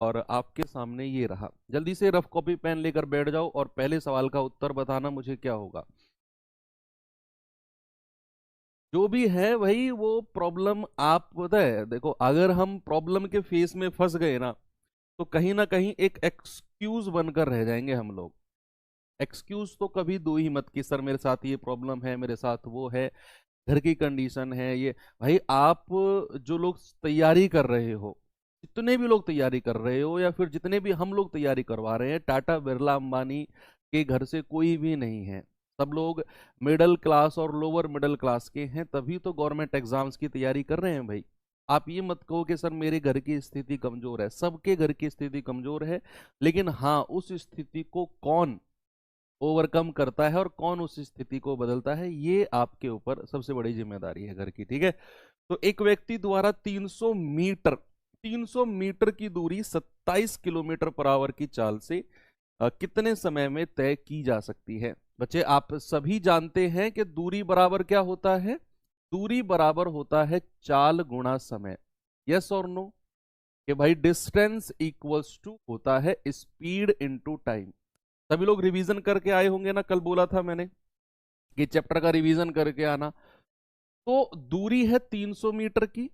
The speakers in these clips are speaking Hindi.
और आपके सामने ये रहा। जल्दी से रफ कॉपी पेन लेकर बैठ जाओ और पहले सवाल का उत्तर बताना मुझे क्या होगा। जो भी है वही वो प्रॉब्लम। आप पता है, देखो अगर हम प्रॉब्लम के फेस में फंस गए तो कहीं ना कहीं एक एक्सक्यूज बनकर रह जाएंगे हम लोग। एक्सक्यूज तो कभी दो ही मत कि सर मेरे साथ ये प्रॉब्लम है, मेरे साथ वो है, घर की कंडीशन है ये। भाई आप जो लोग तैयारी कर रहे हो, जितने भी लोग तैयारी कर रहे हो या फिर जितने भी हम लोग तैयारी करवा रहे हैं, टाटा बिरला अंबानी के घर से कोई भी नहीं है। सब लोग मिडिल क्लास और लोअर मिडिल क्लास के हैं, तभी तो गवर्नमेंट एग्जाम्स की तैयारी कर रहे हैं भाई। आप ये मत कहो कि सर मेरे घर की स्थिति कमजोर है। सबके घर की स्थिति कमजोर है, लेकिन हाँ, उस स्थिति को कौन ओवरकम करता है और कौन उस स्थिति को बदलता है, ये आपके ऊपर सबसे बड़ी जिम्मेदारी है घर की। ठीक है। तो एक व्यक्ति द्वारा 300 मीटर की दूरी 27 किलोमीटर पर आवर की चाल से कितने समय में तय की जा सकती है। बच्चे आप सभी जानते हैं कि दूरी बराबर क्या होता है। दूरी बराबर होता है चाल गुणा समय। यस और नो? कि भाई डिस्टेंस इक्वल्स टू होता है स्पीड इनटू टाइम। सभी लोग रिवीजन करके आए होंगे ना, कल बोला था मैंने कि चैप्टर का रिवीजन करके आना। तो दूरी है 300 मीटर की,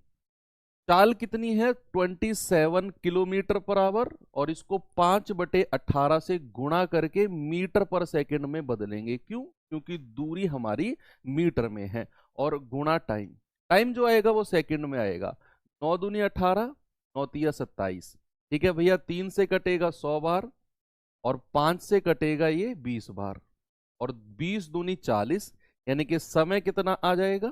चाल कितनी है 27 किलोमीटर पर आवर, और इसको 5/18 से गुणा करके मीटर पर सेकंड में बदलेंगे। क्यों? क्योंकि दूरी हमारी मीटर में है, और गुणा टाइम। टाइम जो आएगा वो सेकंड में आएगा। 9 दूनी 18, 9 तिया 27। ठीक है भैया, 3 से कटेगा 100 बार, और 5 से कटेगा ये 20 बार, और 20 दूनी 40। यानी कि समय कितना आ जाएगा?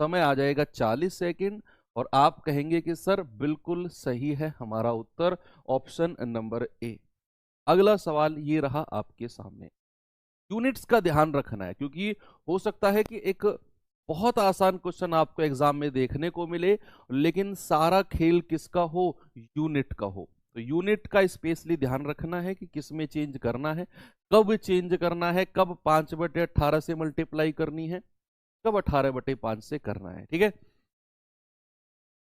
समय आ जाएगा 40 सेकंड। और आप कहेंगे कि सर बिल्कुल सही है हमारा उत्तर, ऑप्शन नंबर ए। अगला सवाल ये रहा आपके सामने। यूनिट्स का ध्यान रखना है, क्योंकि हो सकता है कि एक बहुत आसान क्वेश्चन आपको एग्जाम में देखने को मिले, लेकिन सारा खेल किसका हो? यूनिट का हो। तो यूनिट का स्पेशली ध्यान रखना है कि किस में चेंज करना है, कब चेंज करना है, कब 5/18 से मल्टीप्लाई करनी है, कब 18/5 से करना है। ठीक है।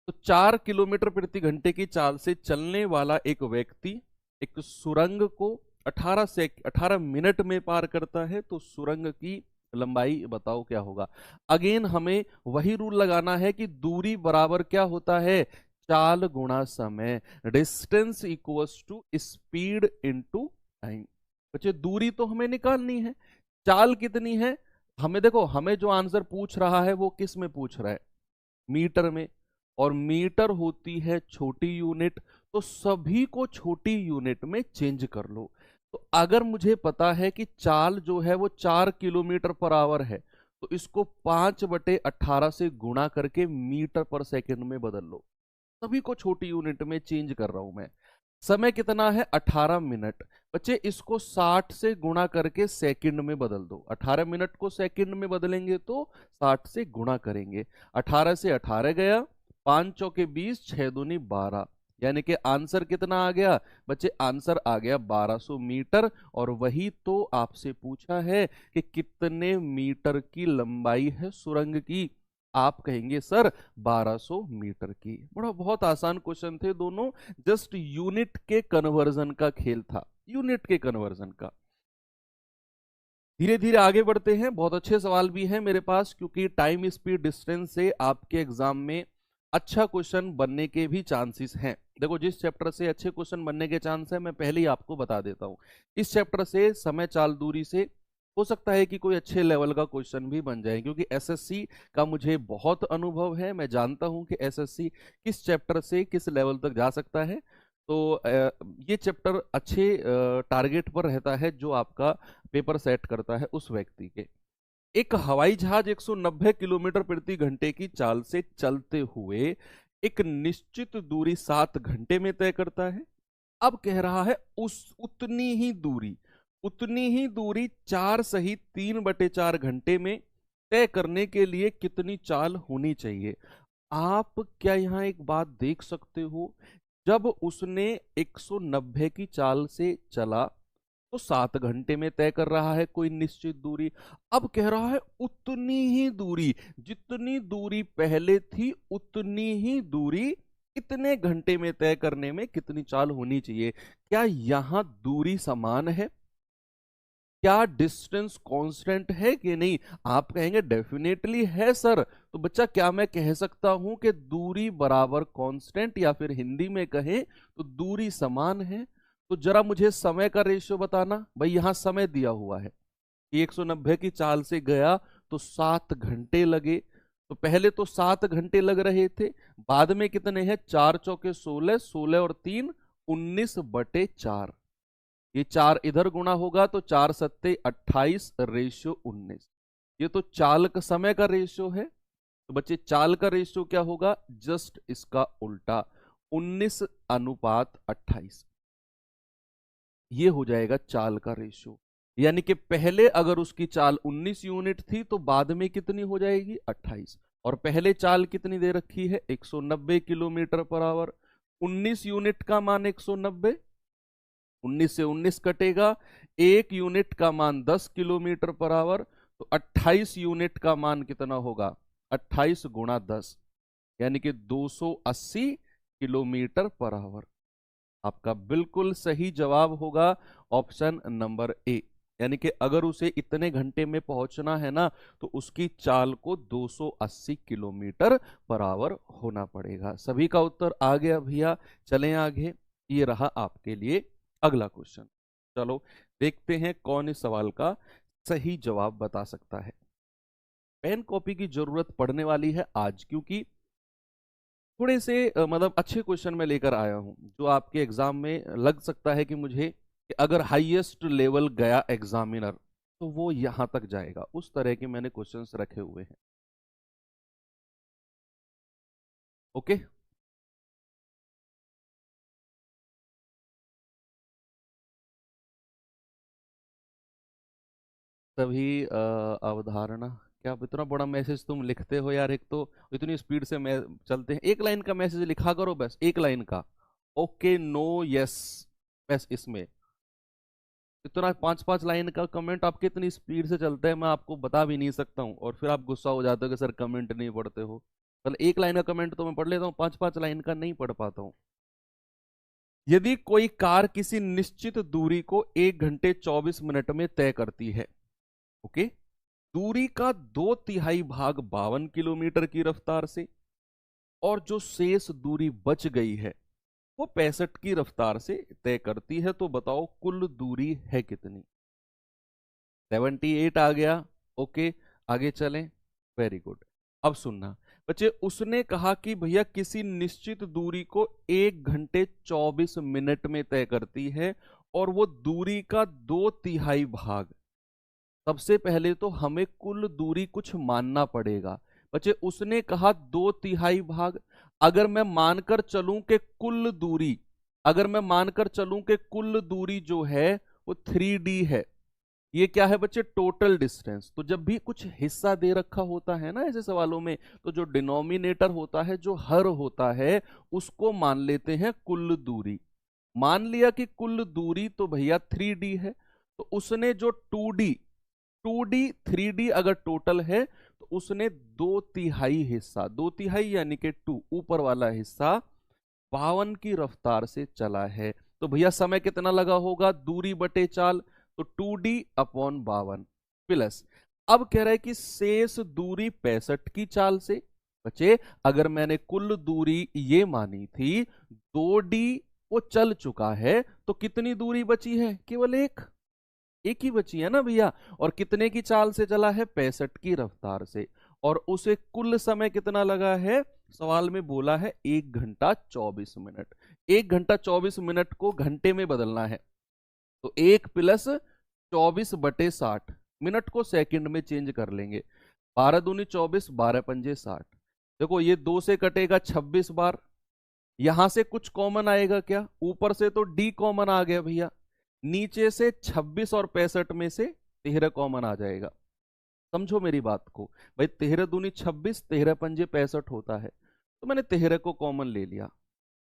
तो 4 किलोमीटर प्रति घंटे की चाल से चलने वाला एक व्यक्ति एक सुरंग को 18 मिनट में पार करता है, तो सुरंग की लंबाई बताओ क्या होगा। अगेन हमें वही रूल लगाना है कि दूरी बराबर क्या होता है? चाल गुणा समय। Distance equals to speed into time. बच्चे दूरी तो हमें निकालनी है, चाल कितनी है? हमें देखो, हमें जो आंसर पूछ रहा है वो किस में पूछ रहा है? मीटर में। और मीटर होती है छोटी यूनिट, तो सभी को छोटी यूनिट में चेंज कर लो। तो अगर मुझे पता है कि चाल जो है वो 4 किलोमीटर पर आवर है, तो इसको 5/18 से गुणा करके मीटर पर सेकंड में बदल लो। सभी को छोटी यूनिट में चेंज कर रहा हूं मैं। समय कितना है? 18 मिनट। बच्चे इसको 60 से गुणा करके सेकंड में बदल दो। 18 मिनट को सेकंड में बदलेंगे तो 60 से गुणा करेंगे। 18 से 18 गया, 5 चौके 20, 6 दूनी 12। यानी कि आंसर कितना आ गया? बच्चे आंसर आ गया 1200 मीटर। और वही तो आपसे पूछा है कि कितने मीटर की लंबाई है सुरंग की। आप कहेंगे सर 1200 मीटर की। बड़ा बहुत आसान क्वेश्चन थे दोनों, जस्ट यूनिट के कन्वर्जन का खेल था, यूनिट के कन्वर्जन का। धीरे धीरे आगे बढ़ते हैं। बहुत अच्छे सवाल भी हैं मेरे पास, क्योंकि टाइम स्पीड डिस्टेंस से आपके एग्जाम में अच्छा क्वेश्चन बनने के भी चांसेस हैं। देखो, जिस चैप्टर से अच्छे क्वेश्चन बनने के चांस है मैं पहले ही आपको बता देता हूं। इस चैप्टर से समय चाल दूरी से हो सकता है कि कोई अच्छे लेवल का क्वेश्चन भी बन जाए, क्योंकि एसएससी का मुझे बहुत अनुभव है। मैं जानता हूं कि एसएससी किस चैप्टर से किस लेवल तक जा सकता है। तो ये चैप्टर अच्छे टारगेट पर रहता है जो आपका पेपर सेट करता है उस व्यक्ति के। एक हवाई जहाज 190 किलोमीटर प्रति घंटे की चाल से चलते हुए एक निश्चित दूरी 7 घंटे में तय करता है। अब कह रहा है उतनी ही दूरी 4 सहित 3/4 घंटे में तय करने के लिए कितनी चाल होनी चाहिए। आप क्या यहाँ एक बात देख सकते हो? जब उसने 190 की चाल से चला तो 7 घंटे में तय कर रहा है कोई निश्चित दूरी। अब कह रहा है उतनी ही दूरी, जितनी दूरी पहले थी उतनी ही दूरी कितने घंटे में तय करने में कितनी चाल होनी चाहिए। क्या यहां दूरी समान है? क्या डिस्टेंस कांस्टेंट है कि नहीं? आप कहेंगे डेफिनेटली है सर। तो बच्चा क्या मैं कह सकता हूं कि दूरी बराबर कांस्टेंट, या फिर हिंदी में कहें तो दूरी समान है? तो जरा मुझे समय का रेशियो बताना। भाई यहां समय दिया हुआ है कि 190 की चाल से गया तो 7 घंटे लगे। तो पहले तो 7 घंटे लग रहे थे, बाद में कितने हैं? 4 चौके 16, 16 और 3 19/4। ये 4 इधर गुणा होगा तो 4 सत्ते 28 रेशियो 19। ये तो चाल का समय का रेशियो है। तो बच्चे चाल का रेशियो क्या होगा? जस्ट इसका उल्टा, 19:28। ये हो जाएगा चाल का रेशियो। यानी कि पहले अगर उसकी चाल 19 यूनिट थी तो बाद में कितनी हो जाएगी? 28। और पहले चाल कितनी दे रखी है? 190 किलोमीटर पर आवर। 19 यूनिट का मान 190, 19 से 19 कटेगा, 1 यूनिट का मान 10 किलोमीटर पर आवर। तो 28 यूनिट का मान कितना होगा? 28 गुणा 10, यानी कि 280 किलोमीटर पर आवर। आपका बिल्कुल सही जवाब होगा ऑप्शन नंबर ए। यानी कि अगर उसे इतने घंटे में पहुंचना है ना, तो उसकी चाल को 280 किलोमीटर पर आवर होना पड़ेगा। सभी का उत्तर आ गया भैया। चलें आगे, ये रहा आपके लिए अगला क्वेश्चन। चलो देखते हैं कौन इस सवाल का सही जवाब बता सकता है। पेन कॉपी की जरूरत पड़ने वाली है आज, क्योंकि थोड़े से मतलब अच्छे क्वेश्चन मैं लेकर आया हूं जो आपके एग्जाम में लग सकता है कि मुझे कि अगर हाईएस्ट लेवल गया एग्जामिनर तो वो यहां तक जाएगा, उस तरह के मैंने क्वेश्चंस रखे हुए हैं। ओके, सभी अवधारणा। क्या आप इतना बड़ा मैसेज तुम लिखते हो यार? एक तो इतनी स्पीड से मैं चलते हैं, एक लाइन का मैसेज लिखा करो बस, एक लाइन का। ओके, नो, यस, बस इसमें इतना 5-5 लाइन का कमेंट आपके इतनी स्पीड से चलते हैं, मैं आपको बता भी नहीं सकता हूँ। और फिर आप गुस्सा हो जाते हो कि सर कमेंट नहीं पढ़ते हो। कल एक लाइन का कमेंट तो मैं पढ़ लेता हूँ, 5-5 लाइन का नहीं पढ़ पाता हूँ। यदि कोई कार किसी निश्चित दूरी को 1 घंटे 24 मिनट में तय करती है, ओके, दूरी का 2/3 भाग 52 किलोमीटर की रफ्तार से, और जो शेष दूरी बच गई है वो 65 की रफ्तार से तय करती है, तो बताओ कुल दूरी है कितनी? 78 आ गया। ओके, आगे चलें। Very good. अब सुनना बच्चे, उसने कहा कि भैया किसी निश्चित दूरी को 1 घंटे 24 मिनट में तय करती है, और वो दूरी का 2/3 भाग। सबसे पहले तो हमें कुल दूरी कुछ मानना पड़ेगा। बच्चे उसने कहा 2/3 भाग। अगर मैं मानकर चलूं कि कुल दूरी, अगर मैं मानकर चलूं कि कुल दूरी जो है वो 3D है। ये क्या है बच्चे? Total distance. तो जब भी कुछ हिस्सा दे रखा होता है ना ऐसे सवालों में, तो जो डिनोमिनेटर होता है, जो हर होता है, उसको मान लेते हैं कुल दूरी। मान लिया कि कुल दूरी तो भैया 3D है। तो उसने जो 2D 3D अगर टोटल है, तो उसने 2/3 हिस्सा, 2/3 यानी कि 2 ऊपर वाला हिस्सा 52 की रफ्तार से चला है। तो भैया समय कितना लगा होगा? दूरी बटे चाल, तो 2D/52 प्लस। अब कह रहा है कि शेष दूरी 65 की चाल से। बचे अगर मैंने कुल दूरी ये मानी थी 2D, वो चल चुका है, तो कितनी दूरी बची है? केवल एक ही बची है ना भैया। और कितने की चाल से चला है? 65 की रफ्तार से। और उसे कुल समय कितना लगा है? सवाल में बोला है 1 घंटा 24 मिनट। 1 घंटा 24 मिनट को घंटे में बदलना है, तो 1 + 24/60। मिनट को सेकंड में चेंज कर लेंगे। 12×2 = 24, 12×5 = 60। देखो ये 2 से कटेगा 26 बार। यहां से कुछ कॉमन आएगा क्या? ऊपर से तो डी कॉमन आ गया भैया, नीचे से 26 और 65 में से 13 कॉमन आ जाएगा। समझो मेरी बात को भाई, 13×2 = 26, 13×5 = 65 होता है। तो मैंने 13 को कॉमन ले लिया।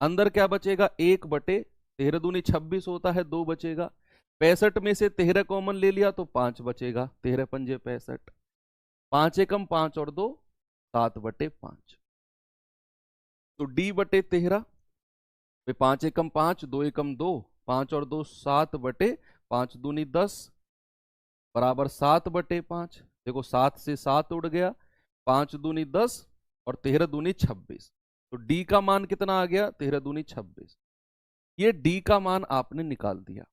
अंदर क्या बचेगा? 1/13×2 = 26 होता है, 2 बचेगा। 65 में से 13 कॉमन ले लिया तो 5 बचेगा, 13×5 = 65। 5 एकम 5 और 2 7/5। तो D/13, 5 एकम 5, 2 एकम 2, 5 और 2 7/5 दूनी 10 बराबर 7/5। देखो 7 से 7 उड़ गया, 5 दूनी 10 और 13 दूनी 26। तो D का मान कितना आ गया? 13 दूनी 26। ये D का मान आपने निकाल दिया।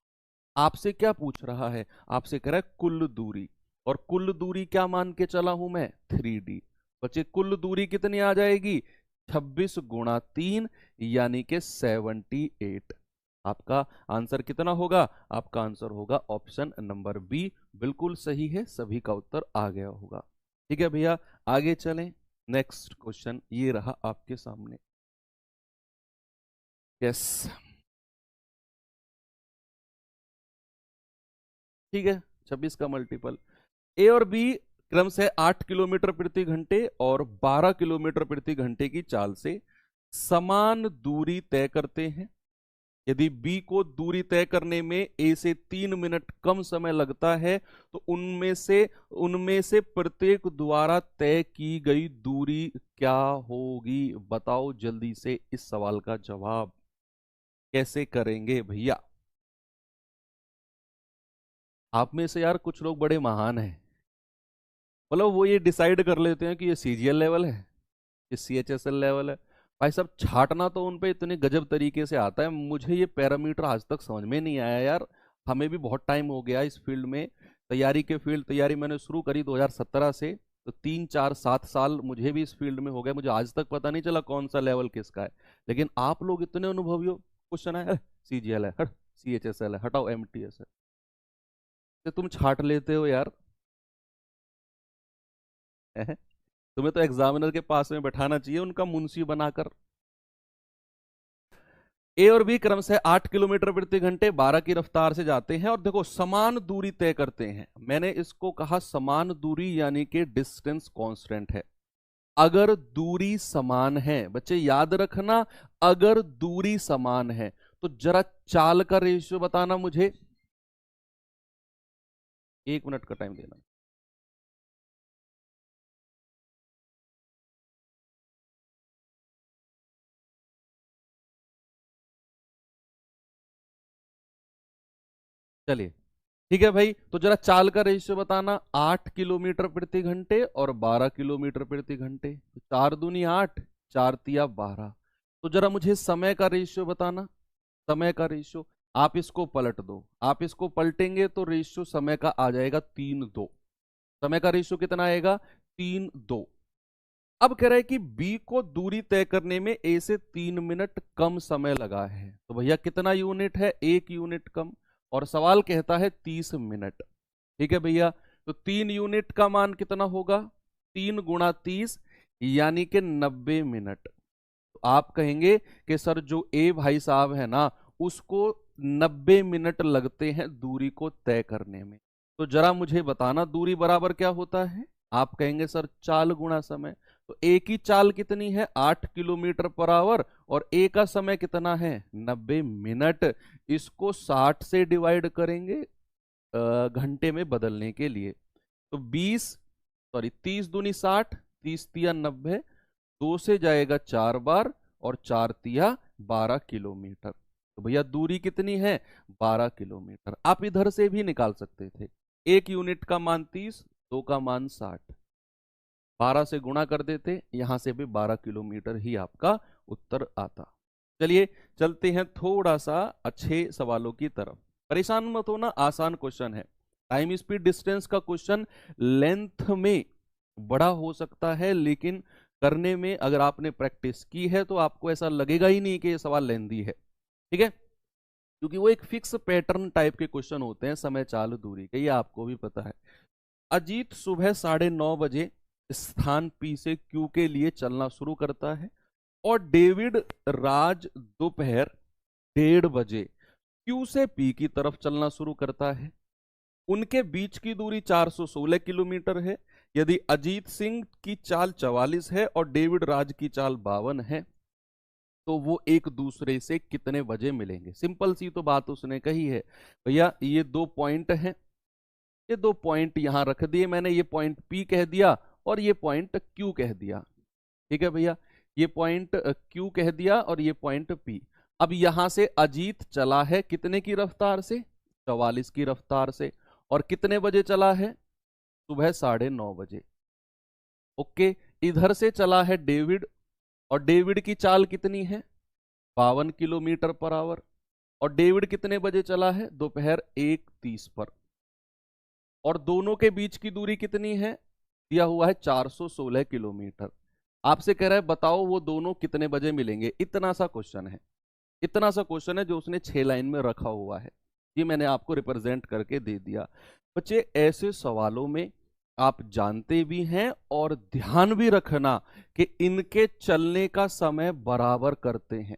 आपसे क्या पूछ रहा है? आपसे कह रहा है कुल दूरी, और कुल दूरी क्या मान के चला हूं मैं? 3D। बच्चे कुल दूरी कितनी आ जाएगी? 26 गुणा 3 यानी कि 78। आपका आंसर कितना होगा? आपका आंसर होगा ऑप्शन नंबर बी, बिल्कुल सही है, सभी का उत्तर आ गया होगा। ठीक है भैया, आगे चलें। नेक्स्ट क्वेश्चन ये रहा आपके सामने। यस, ठीक है, 26 का मल्टीपल। ए और बी क्रम से 8 किलोमीटर प्रति घंटे और 12 किलोमीटर प्रति घंटे की चाल से समान दूरी तय करते हैं। यदि बी को दूरी तय करने में ए से 3 मिनट कम समय लगता है तो उनमें से प्रत्येक द्वारा तय की गई दूरी क्या होगी? बताओ जल्दी से इस सवाल का जवाब कैसे करेंगे भैया? आप में से यार कुछ लोग बड़े महान हैं, मतलब वो ये डिसाइड कर लेते हैं कि ये सीजीएल लेवल है, ये सीएचएसएल लेवल है। भाई साहब, छाटना तो उन पे इतने गजब तरीके से आता है, मुझे ये पैरामीटर आज तक समझ में नहीं आया यार। हमें भी बहुत टाइम हो गया इस फील्ड में, तैयारी मैंने शुरू करी 2017 से, तो 3 4 7 साल मुझे भी इस फील्ड में हो गए, मुझे आज तक पता नहीं चला कौन सा लेवल किसका है। लेकिन आप लोग इतने अनुभवी हो, क्वेश्चन है सीजीएल है, हट सीएचएसएल है, हटाओ एमटीएस है, तो तुम छाट लेते हो यार। तुम्हें तो एग्जामिनर के पास में बैठाना चाहिए उनका मुंशी बनाकर। ए और बी क्रम से 8 किलोमीटर प्रति घंटे 12 की रफ्तार से जाते हैं और देखो समान दूरी तय करते हैं। मैंने इसको कहा समान दूरी, यानी कि डिस्टेंस कांस्टेंट है। अगर दूरी समान है, बच्चे याद रखना, अगर दूरी समान है तो जरा चाल का रेशियो बताना मुझे। 1 मिनट का टाइम देना। चलिए ठीक है भाई, तो जरा चाल का रेशियो बताना। 8 किलोमीटर प्रति घंटे और 12 किलोमीटर प्रति घंटे, तो 4 दूनी 8, 4 तिया 12। तो जरा मुझे समय का रेशियो बताना। समय का रेशियो, आप इसको पलट दो, आप इसको पलटेंगे तो रेशियो समय का आ जाएगा 3:2। समय का रेशियो कितना आएगा? 3:2। अब कह रहा है कि बी को दूरी तय करने में ए से 3 मिनट कम समय लगा है, तो भैया कितना यूनिट है? 1 यूनिट कम, और सवाल कहता है 30 मिनट। ठीक है भैया, तो 3 यूनिट का मान कितना होगा? 3 × 30 यानी कि 90 मिनट। तो आप कहेंगे कि सर जो ए भाई साहब है ना, उसको 90 मिनट लगते हैं दूरी को तय करने में, तो जरा मुझे बताना दूरी बराबर क्या होता है? आप कहेंगे सर चाल गुणा समय। तो ए की चाल कितनी है? 8 किलोमीटर पर आवर, और ए का समय कितना है? 90 मिनट। इसको 60 से डिवाइड करेंगे घंटे में बदलने के लिए, तो 30 दूनी 60, 30 तिया 90, 2 से जाएगा 4 बार, और 4 तिया 12 किलोमीटर। तो भैया दूरी कितनी है? 12 किलोमीटर। आप इधर से भी निकाल सकते थे, 1 यूनिट का मान 30, 2 का मान 60, 12 से गुणा कर देते, यहां से भी 12 किलोमीटर ही आपका उत्तर आता। चलिए चलते हैं थोड़ा सा अच्छे सवालों की तरफ। परेशान मत होना, आसान क्वेश्चन है। टाइम स्पीड डिस्टेंस का क्वेश्चन लेंथ में बड़ा हो सकता है, लेकिन करने में अगर आपने प्रैक्टिस की है तो आपको ऐसा लगेगा ही नहीं कि ये सवाल लेंदी है। ठीक है, क्योंकि वो एक फिक्स पैटर्न टाइप के क्वेश्चन होते हैं समय चाल दूरी के, ये आपको भी पता है। अजीत सुबह 9:30 बजे स्थान पी से क्यू के लिए चलना शुरू करता है और डेविड राज दोपहर 1:30 बजे क्यू से पी की तरफ चलना शुरू करता है। उनके बीच की दूरी 416 किलोमीटर है। यदि अजीत सिंह की चाल 44 है और डेविड राज की चाल 52 है, तो वो एक दूसरे से कितने बजे मिलेंगे? सिंपल सी तो बात उसने कही है भैया। ये 2 पॉइंट हैं, ये 2 पॉइंट यहां रख दिए मैंने, ये पॉइंट P कह दिया और ये पॉइंट Q कह दिया। ठीक है भैया, ये पॉइंट Q कह दिया और ये पॉइंट P। अब यहां से अजीत चला है कितने की रफ्तार से? 44 की रफ्तार से। और कितने बजे चला है? सुबह 9:30 बजे। ओके, इधर से चला है डेविड, और डेविड की चाल कितनी है? 52 किलोमीटर पर आवर। और डेविड कितने बजे चला है? दोपहर 1:30 पर। और दोनों के बीच की दूरी कितनी है? दिया हुआ है 416 किलोमीटर। आपसे कह रहा है बताओ वो दोनों कितने बजे मिलेंगे। इतना सा क्वेश्चन है, इतना सा क्वेश्चन है जो उसने 6 लाइन में रखा हुआ है। ये मैंने आपको रिप्रेजेंट करके दे दिया। बच्चे ऐसे सवालों में आप जानते भी हैं और ध्यान भी रखना कि इनके चलने का समय बराबर करते हैं,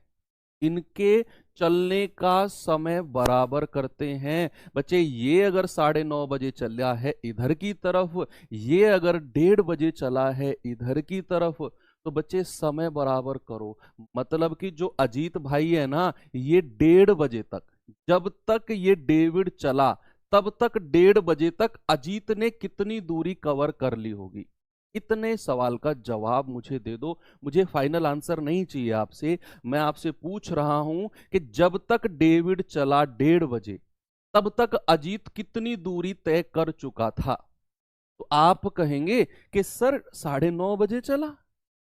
इनके चलने का समय बराबर करते हैं। बच्चे ये अगर 9:30 बजे चला है इधर की तरफ, ये अगर 1:30 बजे चला है इधर की तरफ, तो बच्चे समय बराबर करो। मतलब कि जो अजीत भाई है ना, ये 1:30 बजे तक, जब तक ये डेविड चला तब तक 1:30 बजे तक अजीत ने कितनी दूरी कवर कर ली होगी। इतने सवाल का जवाब मुझे दे दो। मुझे फाइनल आंसर नहीं चाहिए आपसे, मैं आपसे पूछ रहा हूं कि जब तक डेविड चला 1:30 बजे तब तक अजीत कितनी दूरी तय कर चुका था। तो आप कहेंगे कि सर 9:30 बजे चला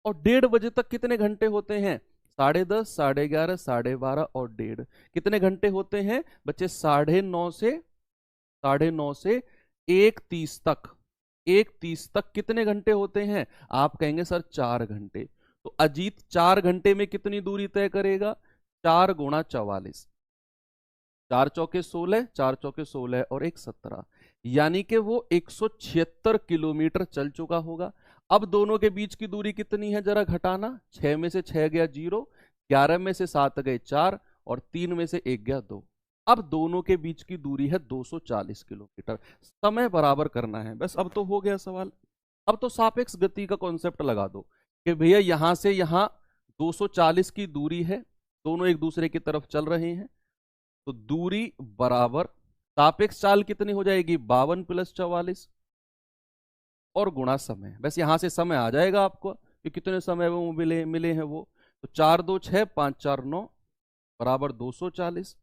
और 1:30 बजे तक कितने घंटे होते हैं? 10:30, 11:30, 12:30 और 1:30। कितने घंटे होते हैं बच्चे? 9:30 से 1:30 तक। 1:30 तक कितने घंटे होते हैं? आप कहेंगे सर 4 घंटे। तो अजीत 4 घंटे में कितनी दूरी तय करेगा? 4 गुणा 44, 4 चौके 16, 4 चौके 16 और 1 17, यानी कि वो 176 किलोमीटर चल चुका होगा। अब दोनों के बीच की दूरी कितनी है जरा घटाना। 6 में से 6 गया 0, 11 में से 7 गए 4 और 3 में से 1 गया 2। अब दोनों के बीच की दूरी है 240 किलोमीटर। समय बराबर करना है बस। अब तो हो गया सवाल। अब तो सापेक्ष गति का कॉन्सेप्ट लगा दो कि भैया यहां से यहां 240 की दूरी है, दोनों एक दूसरे की तरफ चल रहे हैं, तो दूरी बराबर सापेक्ष चाल कितनी हो जाएगी? 52 + 44 और गुणा समय। बस यहां से समय आ जाएगा आपको कि कितने समय वो मिले मिले हैं वो। तो 4 2 6, 5 4 9 बराबर 240।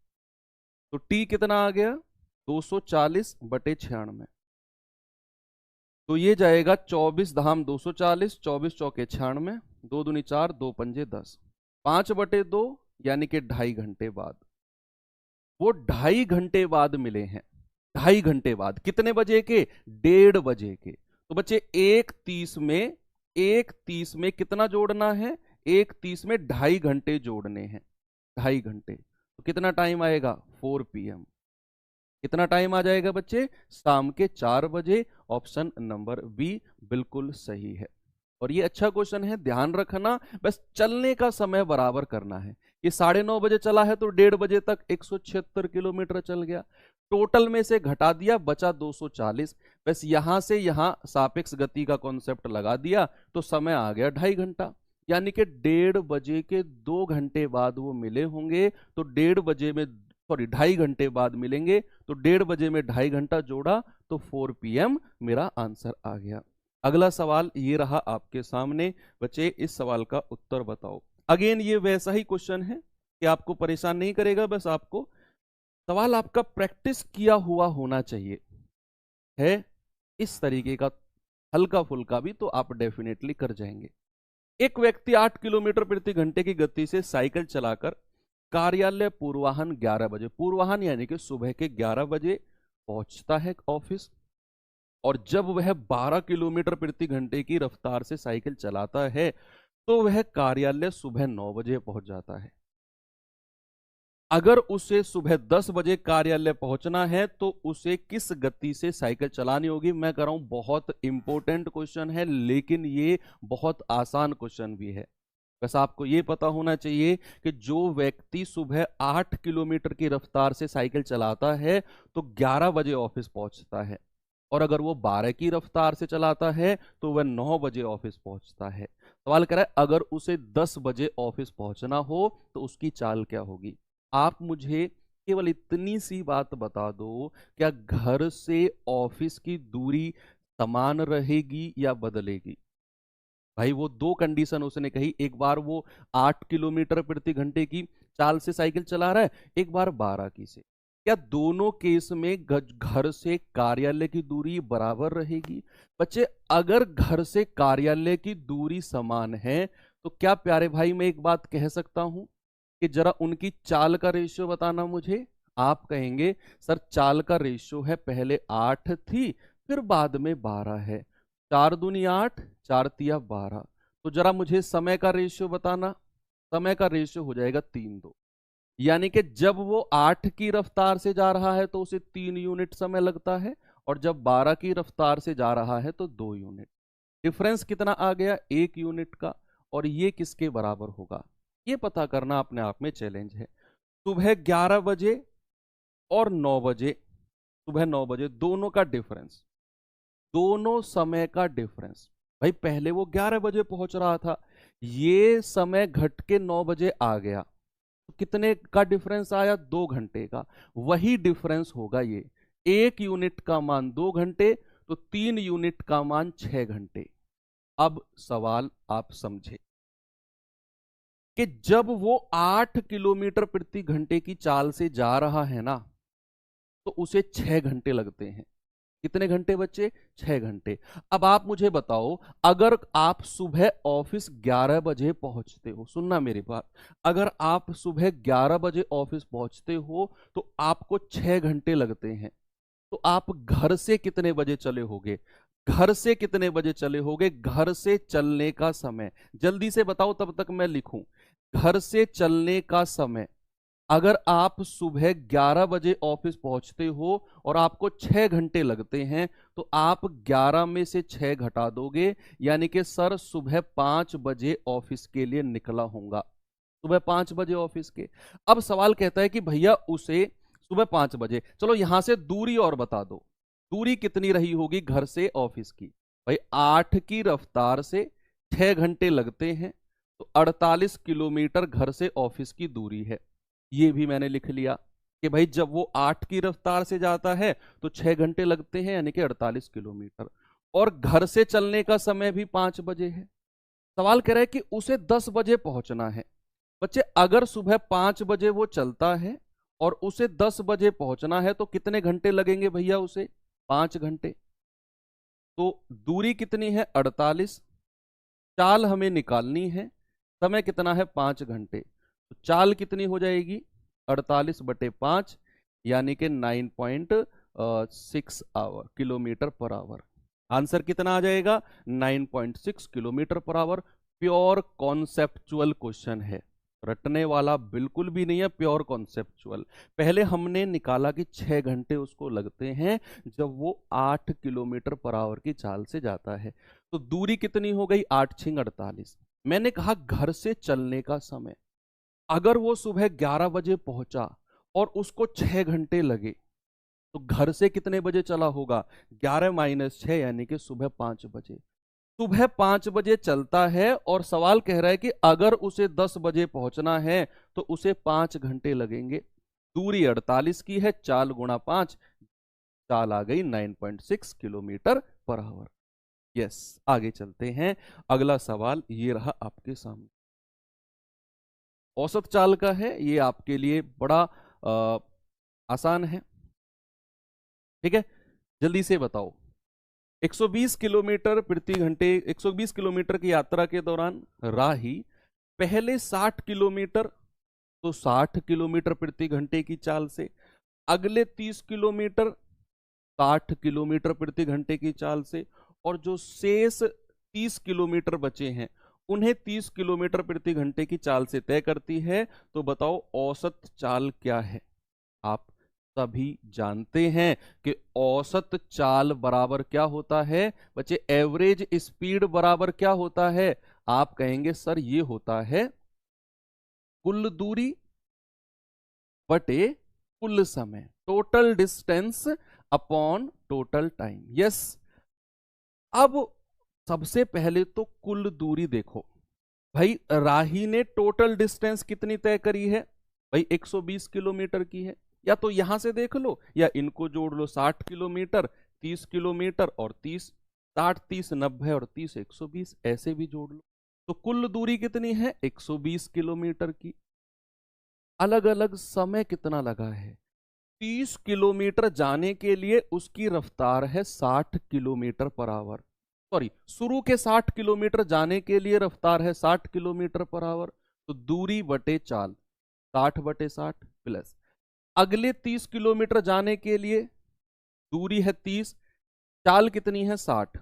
तो टी कितना आ गया? 240/96। तो ये जाएगा 24 धाम 240, 24 चौके 96, 2 दूनी 4, 2 पंजे 10, 5/2 यानी कि 2.5 घंटे बाद। वो 2.5 घंटे बाद मिले हैं। 2.5 घंटे बाद कितने बजे के? 1:30 बजे के। तो बच्चे 1:30 में कितना जोड़ना है? 1:30 में 2.5 घंटे जोड़ने हैं। 2.5 घंटे तो कितना टाइम आएगा? 4 PM। कितना टाइम आ जाएगा बच्चे? शाम के 4 बजे। ऑप्शन नंबर बी बिल्कुल सही है। और ये अच्छा क्वेश्चन है, ध्यान रखना। बस चलने का समय बराबर करना है। ये 9:30 बजे चला है तो 1:30 बजे तक 176 किलोमीटर चल गया। टोटल में से घटा दिया, बचा 240। बस यहां से यहां सापेक्ष गति का कॉन्सेप्ट लगा दिया तो समय आ गया 2.5 घंटा। यानी कि 1:30 बजे के 2 घंटे बाद वो मिले होंगे। तो 1:30 बजे में, सॉरी 2.5 घंटे बाद मिलेंगे। तो 1:30 बजे में 2.5 घंटा जोड़ा तो 4 PM मेरा आंसर आ गया। अगला सवाल ये रहा आपके सामने। बच्चे इस सवाल का उत्तर बताओ। अगेन ये वैसा ही क्वेश्चन है कि आपको परेशान नहीं करेगा, बस आपको सवाल आपका प्रैक्टिस किया हुआ होना चाहिए है इस तरीके का, हल्का फुल्का भी तो आप डेफिनेटली कर जाएंगे। एक व्यक्ति 8 किलोमीटर प्रति घंटे की गति से साइकिल चलाकर कार्यालय पूर्वाह्न 11 बजे, पूर्वाह्न यानी कि सुबह के 11 बजे पहुंचता है ऑफिस। और जब वह 12 किलोमीटर प्रति घंटे की रफ्तार से साइकिल चलाता है तो वह कार्यालय सुबह 9 बजे पहुंच जाता है। अगर उसे सुबह 10 बजे कार्यालय पहुंचना है तो उसे किस गति से साइकिल चलानी होगी? मैं कह रहा हूं बहुत इंपॉर्टेंट क्वेश्चन है, लेकिन ये बहुत आसान क्वेश्चन भी है। बस आपको ये पता होना चाहिए कि जो व्यक्ति सुबह 8 किलोमीटर की रफ्तार से साइकिल चलाता है तो 11 बजे ऑफिस पहुंचता है, और अगर वो 12 की रफ्तार से चलाता है तो वह 9 बजे ऑफिस पहुंचता है। सवाल कर रहा है अगर उसे 10 बजे ऑफिस पहुंचना हो तो उसकी चाल क्या होगी? आप मुझे केवल इतनी सी बात बता दो, क्या घर से ऑफिस की दूरी समान रहेगी या बदलेगी? भाई वो दो कंडीशन उसने कही, एक बार वो 8 किलोमीटर प्रति घंटे की चाल से साइकिल चला रहा है, एक बार 12 की से। क्या दोनों केस में घर से कार्यालय की दूरी बराबर रहेगी? बच्चे अगर घर से कार्यालय की दूरी समान है तो क्या प्यारे भाई मैं एक बात कह सकता हूं कि जरा उनकी चाल का रेशियो बताना मुझे। आप कहेंगे सर चाल का रेशियो है, पहले 8 थी फिर बाद में 12 है, 4 दूनी 8, 4 तिया 12। तो जरा मुझे समय का रेशियो बताना। समय का रेशियो हो जाएगा 3:2, यानी कि जब वो 8 की रफ्तार से जा रहा है तो उसे 3 यूनिट समय लगता है, और जब 12 की रफ्तार से जा रहा है तो 2 यूनिट। डिफरेंस कितना आ गया? 1 यूनिट का। और ये किसके बराबर होगा ये पता करना अपने आप में चैलेंज है। सुबह 11 बजे और 9 बजे, सुबह 9 बजे दोनों का डिफरेंस, दोनों समय का डिफरेंस। भाई पहले वो 11 बजे पहुंच रहा था, ये समय घट के 9 बजे आ गया, तो कितने का डिफरेंस आया? 2 घंटे का। वही डिफरेंस होगा ये, 1 यूनिट का मान 2 घंटे तो 3 यूनिट का मान 6 घंटे। अब सवाल आप समझे कि जब वो 8 किलोमीटर प्रति घंटे की चाल से जा रहा है ना, तो उसे 6 घंटे लगते हैं। कितने घंटे बच्चे? 6 घंटे। अब आप मुझे बताओ, अगर आप सुबह ऑफिस 11 बजे पहुंचते हो, सुनना मेरी बात, अगर आप सुबह 11 बजे ऑफिस पहुंचते हो तो आपको 6 घंटे लगते हैं, तो आप घर से कितने बजे चले होगे? घर से कितने बजे चले होगे? घर से चलने का समय जल्दी से बताओ, तब तक मैं लिखूं। घर से चलने का समय, अगर आप सुबह 11 बजे ऑफिस पहुंचते हो और आपको 6 घंटे लगते हैं, तो आप 11 में से 6 घटा दोगे, यानी कि सर सुबह 5 बजे ऑफिस के लिए निकला होगा। सुबह 5 बजे ऑफिस के। अब सवाल कहता है कि भैया उसे सुबह 5 बजे, चलो यहां से दूरी और बता दो, दूरी कितनी रही होगी घर से ऑफिस की? भाई 8 की रफ्तार से 6 घंटे लगते हैं, तो 48 किलोमीटर घर से ऑफिस की दूरी है। ये भी मैंने लिख लिया कि भाई जब वो 8 की रफ्तार से जाता है तो 6 घंटे लगते हैं, यानी कि 48 किलोमीटर। और घर से चलने का समय भी 5 बजे है। सवाल कह रहा है कि उसे 10 बजे पहुंचना है। बच्चे अगर सुबह 5 बजे वो चलता है और उसे 10 बजे पहुंचना है तो कितने घंटे लगेंगे भैया उसे? 5 घंटे। तो दूरी कितनी है? 48। चाल हमें निकालनी है, समय कितना है? 5 घंटे। तो चाल कितनी हो जाएगी? 48/5, यानी कि 9.6 hour, kilometre per hour. Answer कितना आ जाएगा? 9.6 kilometre per our. Pure conceptual question है, रटने वाला बिल्कुल भी नहीं है, प्योर कॉन्सेप्चुअल। पहले हमने निकाला कि 6 घंटे उसको लगते हैं जब वो 8 किलोमीटर पर आवर की चाल से जाता है। तो दूरी कितनी हो गई? 8 × 48। मैंने कहा घर से चलने का समय, अगर वो सुबह 11 बजे पहुंचा और उसको 6 घंटे लगे, तो घर से कितने बजे चला होगा? 11 - 6, यानी कि सुबह 5 बजे। सुबह 5 बजे चलता है और सवाल कह रहा है कि अगर उसे 10 बजे पहुंचना है तो उसे 5 घंटे लगेंगे। दूरी 48 की है, चाल गुणा 5, चाल आ गई 9.6 किलोमीटर पर आवर। यस, आगे चलते हैं। अगला सवाल ये रहा आपके सामने, औसत चाल का है, ये आपके लिए बड़ा आसान है। ठीक है, जल्दी से बताओ। 120 किलोमीटर प्रति घंटे, 120 किलोमीटर की यात्रा के दौरान राही पहले 60 किलोमीटर, तो 60 किलोमीटर प्रति घंटे की चाल से, अगले 30 किलोमीटर 60 किलोमीटर प्रति घंटे की चाल से, और जो शेष 30 किलोमीटर बचे हैं उन्हें 30 किलोमीटर प्रति घंटे की चाल से तय करती है। तो बताओ औसत चाल क्या है? आप सभी जानते हैं कि औसत चाल बराबर क्या होता है बच्चे? एवरेज स्पीड बराबर क्या होता है? आप कहेंगे सर ये होता है कुल दूरी बटे कुल समय, total distance upon total time. Yes. अब सबसे पहले तो कुल दूरी देखो भाई, राही ने टोटल डिस्टेंस कितनी तय करी है? भाई 120 किलोमीटर की है। या तो यहां से देख लो या इनको जोड़ लो, 60 किलोमीटर, 30 किलोमीटर और 30, 60, 30, 90 और 30, 120 ऐसे भी जोड़ लो। तो कुल दूरी कितनी है? 120 किलोमीटर की। अलग अलग समय कितना लगा है? 30 किलोमीटर जाने के लिए उसकी रफ्तार है 60 किलोमीटर पर आवर। सॉरी, शुरू के 60 किलोमीटर जाने के लिए रफ्तार है 60 किलोमीटर पर आवर। तो दूरी बटे चाल, 60 बटे 60 प्लस अगले 30 किलोमीटर जाने के लिए दूरी है 30, चाल कितनी है 60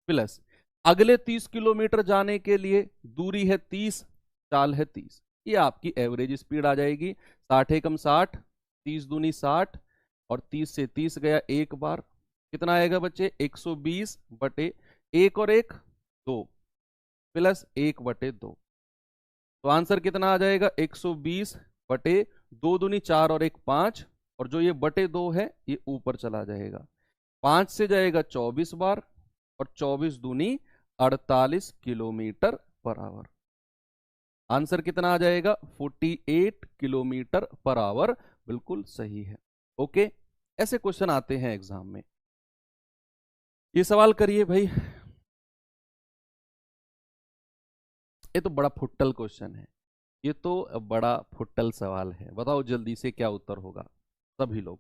प्लस अगले 30 किलोमीटर जाने के लिए दूरी है 30, चाल है 30। ये आपकी एवरेज स्पीड आ जाएगी। 60 एकम 60, 30 दूनी 60 और 30 से 30 गया एक बार, कितना आएगा बच्चे? 120 बटे 1 और 1 2 प्लस 1 बटे 2। तो आंसर कितना आ जाएगा? 120 बटे 2 दूनी 4 और 1 5, और जो ये बटे 2 है ये ऊपर चला जाएगा। 5 से जाएगा 24 बार और 24 दूनी 48 किलोमीटर पर आवर। आंसर कितना आ जाएगा? 48 किलोमीटर पर आवर। बिल्कुल सही है। ओके, ऐसे क्वेश्चन आते हैं एग्जाम में। ये सवाल करिए भाई। ये तो बड़ा फुट्टल क्वेश्चन है, ये तो बड़ा फुट्टल सवाल है। बताओ जल्दी से क्या उत्तर होगा सभी लोग।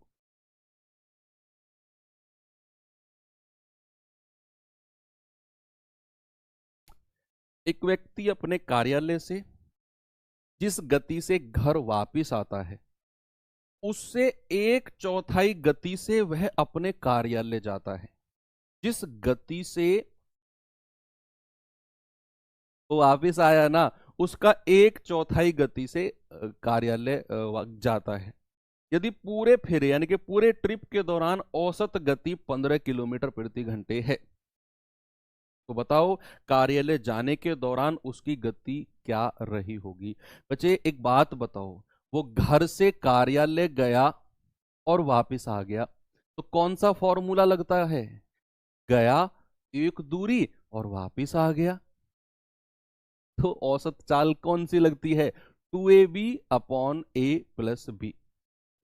एक व्यक्ति अपने कार्यालय से जिस गति से घर वापिस आता है उससे 1/4 गति से वह अपने कार्यालय जाता है। जिस गति से वो वापिस आया ना, उसका 1/4 गति से कार्यालय जाता है। यदि पूरे फेरे यानी कि पूरे ट्रिप के दौरान औसत गति 15 किलोमीटर प्रति घंटे है, तो बताओ कार्यालय जाने के दौरान उसकी गति क्या रही होगी। बच्चे एक बात बताओ, वो घर से कार्यालय गया और वापस आ गया, तो कौन सा फॉर्मूला लगता है? गया एक दूरी और वापस आ गया, तो औसत चाल कौन सी लगती है? 2ab upon a plus B,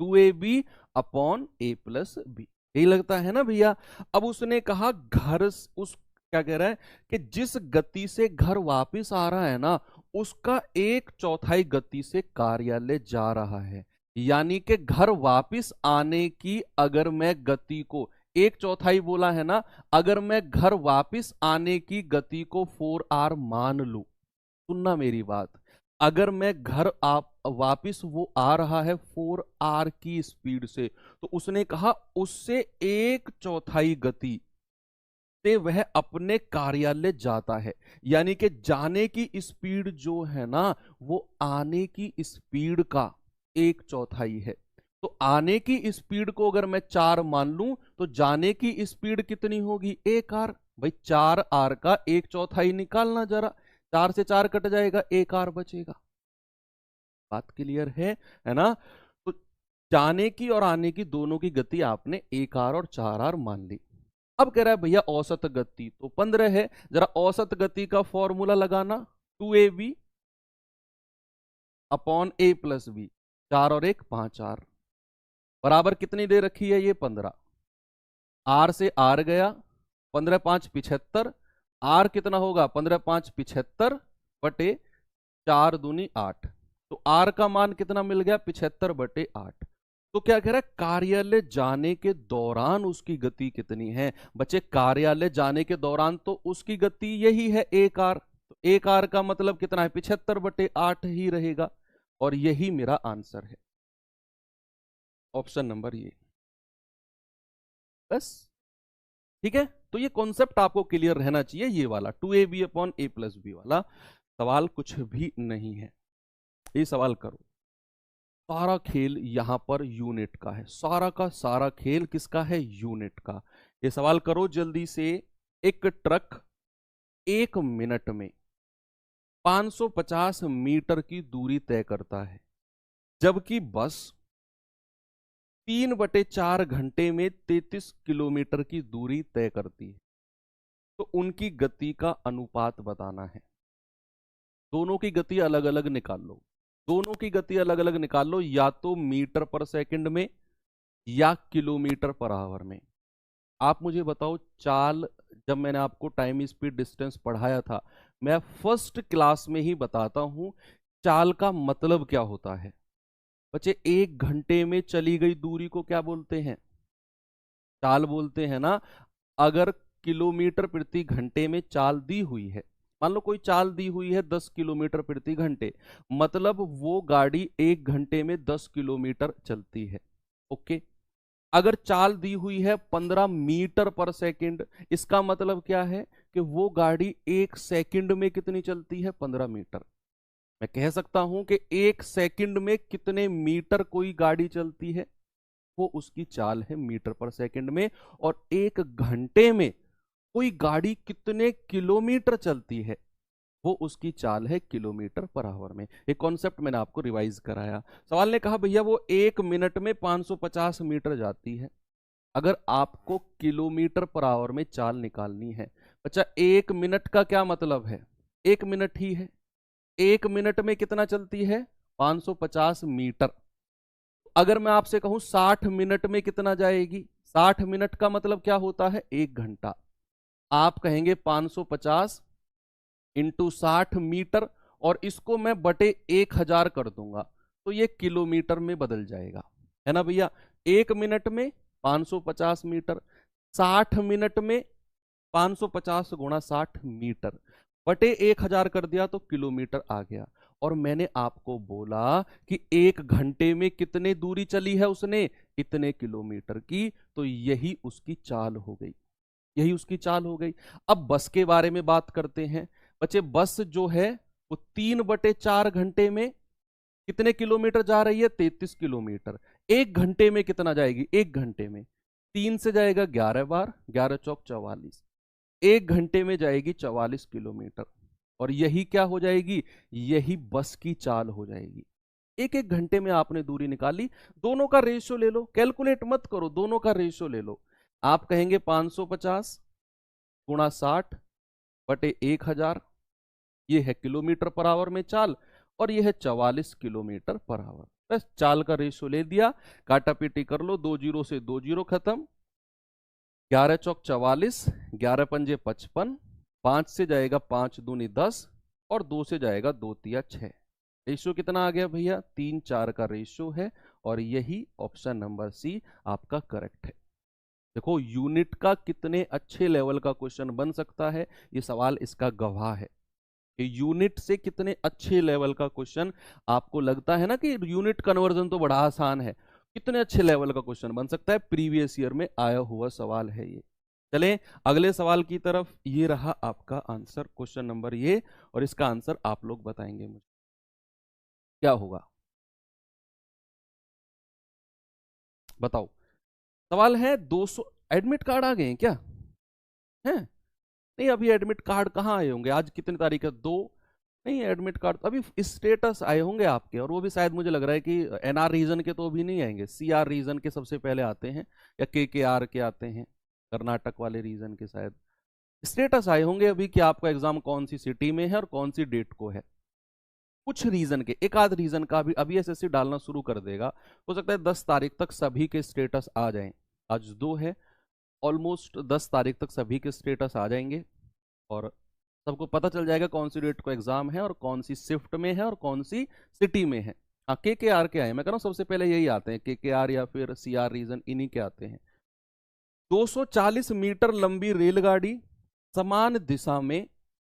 2ab upon a plus B, यही लगता है ना भैया। अब उसने कहा घर उस क्या कह रहा है कि जिस गति से घर वापस आ रहा है ना, उसका 1/4 गति से कार्यालय जा रहा है। यानी कि घर वापस आने की अगर मैं गति को 1/4 बोला है ना, अगर मैं घर वापस आने की गति को 4r मान लूं, सुनना मेरी बात, अगर मैं घर आप वापिस वो आ रहा है 4r की स्पीड से, तो उसने कहा उससे 1/4 गति से वह अपने कार्यालय जाता है। यानी कि जाने की स्पीड जो है ना, वो आने की स्पीड का 1/4 है। तो आने की स्पीड को अगर मैं 4 मान लूं, तो जाने की स्पीड कितनी होगी? 1r। भाई 4r का 1/4 निकालना जरा, 4 से 4 कट जाएगा, 1r बचेगा। बात क्लियर है ना? तो जाने की और आने की दोनों की गति आपने 1r और 4r मान ली। अब कह रहा है भैया औसत गति तो 15 है, जरा औसत गति का फॉर्मूला लगाना, 2ab upon a plus B, 4 और 1 5r बराबर कितनी दे रखी है? ये 15। r से r गया, 15 5 75, r कितना होगा? 15 5 75 बटे 4 दूनी 8, तो r का मान कितना मिल गया? 75 बटे 8। तो क्या कह रहा है? कार्यालय जाने के दौरान उसकी गति कितनी है? बच्चे कार्यालय जाने के दौरान तो उसकी गति यही है 1r, तो 1r का मतलब कितना है? 75 बटे 8 ही रहेगा, और यही मेरा आंसर है, ऑप्शन नंबर ये। बस ठीक है, तो ये कॉन्सेप्ट आपको क्लियर रहना चाहिए, ये वाला 2ab upon a plus B वाला सवाल कुछ भी नहीं है। ये सवाल करो, सारा खेल यहां पर यूनिट का है, सारा का सारा खेल किसका है? यूनिट का। ये सवाल करो जल्दी से। एक ट्रक 1 मिनट में 550 मीटर की दूरी तय करता है, जबकि बस 3/4 घंटे में 33 किलोमीटर की दूरी तय करती है। तो उनकी गति का अनुपात बताना है। दोनों की गति अलग अलग निकाल लो, दोनों की गति अलग अलग निकाल लो, या तो मीटर पर सेकंड में या किलोमीटर पर आवर में। आप मुझे बताओ, चाल जब मैंने आपको टाइम स्पीड डिस्टेंस पढ़ाया था, मैं फर्स्ट क्लास में ही बताता हूं चाल का मतलब क्या होता है। बच्चे, 1 घंटे में चली गई दूरी को क्या बोलते हैं? चाल बोलते हैं ना। अगर किलोमीटर प्रति घंटे में चाल दी हुई है, मान लो कोई चाल दी हुई है 10 किलोमीटर प्रति घंटे, मतलब वो गाड़ी 1 घंटे में 10 किलोमीटर चलती है। ओके। अगर चाल दी हुई है 15 मीटर पर सेकंड, इसका मतलब क्या है कि वो गाड़ी 1 सेकंड में कितनी चलती है? 15 मीटर। मैं कह सकता हूं कि 1 सेकंड में कितने मीटर कोई गाड़ी चलती है, वो उसकी चाल है मीटर पर सेकंड में। और 1 घंटे में कोई गाड़ी कितने किलोमीटर चलती है, वो उसकी चाल है किलोमीटर पर आवर में। एक कॉन्सेप्ट मैंने आपको रिवाइज कराया। सवाल ने कहा भैया वो 1 मिनट में 550 मीटर जाती है। अगर आपको किलोमीटर पर आवर में चाल निकालनी है, अच्छा 1 मिनट का क्या मतलब है? 1 मिनट ही है। 1 मिनट में कितना चलती है? 550 मीटर। अगर मैं आपसे कहूं 60 मिनट में कितना जाएगी? 60 मिनट का मतलब क्या होता है? 1 घंटा। आप कहेंगे 550 इंटू 60 मीटर, और इसको मैं बटे 1000 कर दूंगा, तो ये किलोमीटर में बदल जाएगा, है ना भैया। 1 मिनट में 550 मीटर, 60 मिनट में 550 गुणा 60 मीटर, बटे 1000 कर दिया तो किलोमीटर आ गया। और मैंने आपको बोला कि 1 घंटे में कितने दूरी चली है उसने? इतने किलोमीटर की। तो यही उसकी चाल हो गई, यही उसकी चाल हो गई। अब बस के बारे में बात करते हैं। बच्चे, बस जो है वो 3/4 घंटे में कितने किलोमीटर जा रही है? 33 किलोमीटर। 1 घंटे में कितना जाएगी? 1 घंटे में 3 से जाएगा 11 बार, 11 चौक 44, 1 घंटे में जाएगी 44 किलोमीटर। और यही क्या हो जाएगी? यही बस की चाल हो जाएगी। एक एक घंटे में आपने दूरी निकाली। दोनों का रेशियो ले लो, कैलकुलेट मत करो, दोनों का रेशियो ले लो। आप कहेंगे 550 गुणा 60 बटे 1000, ये है किलोमीटर पर आवर में चाल, और ये है 44 किलोमीटर पर आवर। बस चाल का रेशियो ले दिया, काटा पीटी कर लो, 2 जीरो से 2 जीरो खत्म, 11 चौक 44, 11 पंजे 55, 5 से जाएगा 5 दूनी 10, और 2 से जाएगा 2 तिया 6। रेशियो कितना आ गया भैया? 3-4 का रेशियो है। और यही ऑप्शन नंबर सी आपका करेक्ट है। देखो, यूनिट का कितने अच्छे लेवल का क्वेश्चन बन सकता है, ये सवाल इसका गवाह है कि यूनिट से कितने अच्छे लेवल का क्वेश्चन। आपको लगता है ना कि यूनिट कन्वर्जन तो बड़ा आसान है, कितने अच्छे लेवल का क्वेश्चन बन सकता है, प्रीवियस ईयर में आया हुआ सवाल है ये। चलें अगले सवाल की तरफ। ये रहा आपका आंसर, क्वेश्चन नंबर ये, और इसका आंसर आप लोग बताएंगे मुझे क्या होगा। बताओ। सवाल है 200। एडमिट कार्ड आ गए हैं क्या? हैं? नहीं, अभी एडमिट कार्ड कहाँ आए होंगे? आज कितनी तारीख है? 2। नहीं, एडमिट कार्ड अभी स्टेटस आए होंगे आपके, और वो भी शायद मुझे लग रहा है कि एनआर रीजन के तो अभी नहीं आएंगे, सीआर रीजन के सबसे पहले आते हैं, या के आर के आते हैं, कर्नाटक वाले रीजन के शायद स्टेटस आए होंगे अभी कि आपका एग्जाम कौन सी सिटी में है और कौन सी डेट को है। कुछ रीजन के, एक आध रीजन का अभी एसएससी डालना शुरू कर देगा। हो सकता है 10 तारीख तक सभी के स्टेटस आ जाएं। आज 2 है, ऑलमोस्ट 10 तारीख तक सभी के स्टेटस आ जाएंगे, और सबको पता चल जाएगा कौन सी डेट को एग्जाम है और कौन सी शिफ्ट में है और कौन सी सिटी में है। हाँ, के आर के आए, मैं कह रहा हूँ सबसे पहले यही आते हैं, के आर या फिर सी आर रीजन, इन्हीं के आते हैं। 240 मीटर लंबी रेलगाड़ी समान दिशा में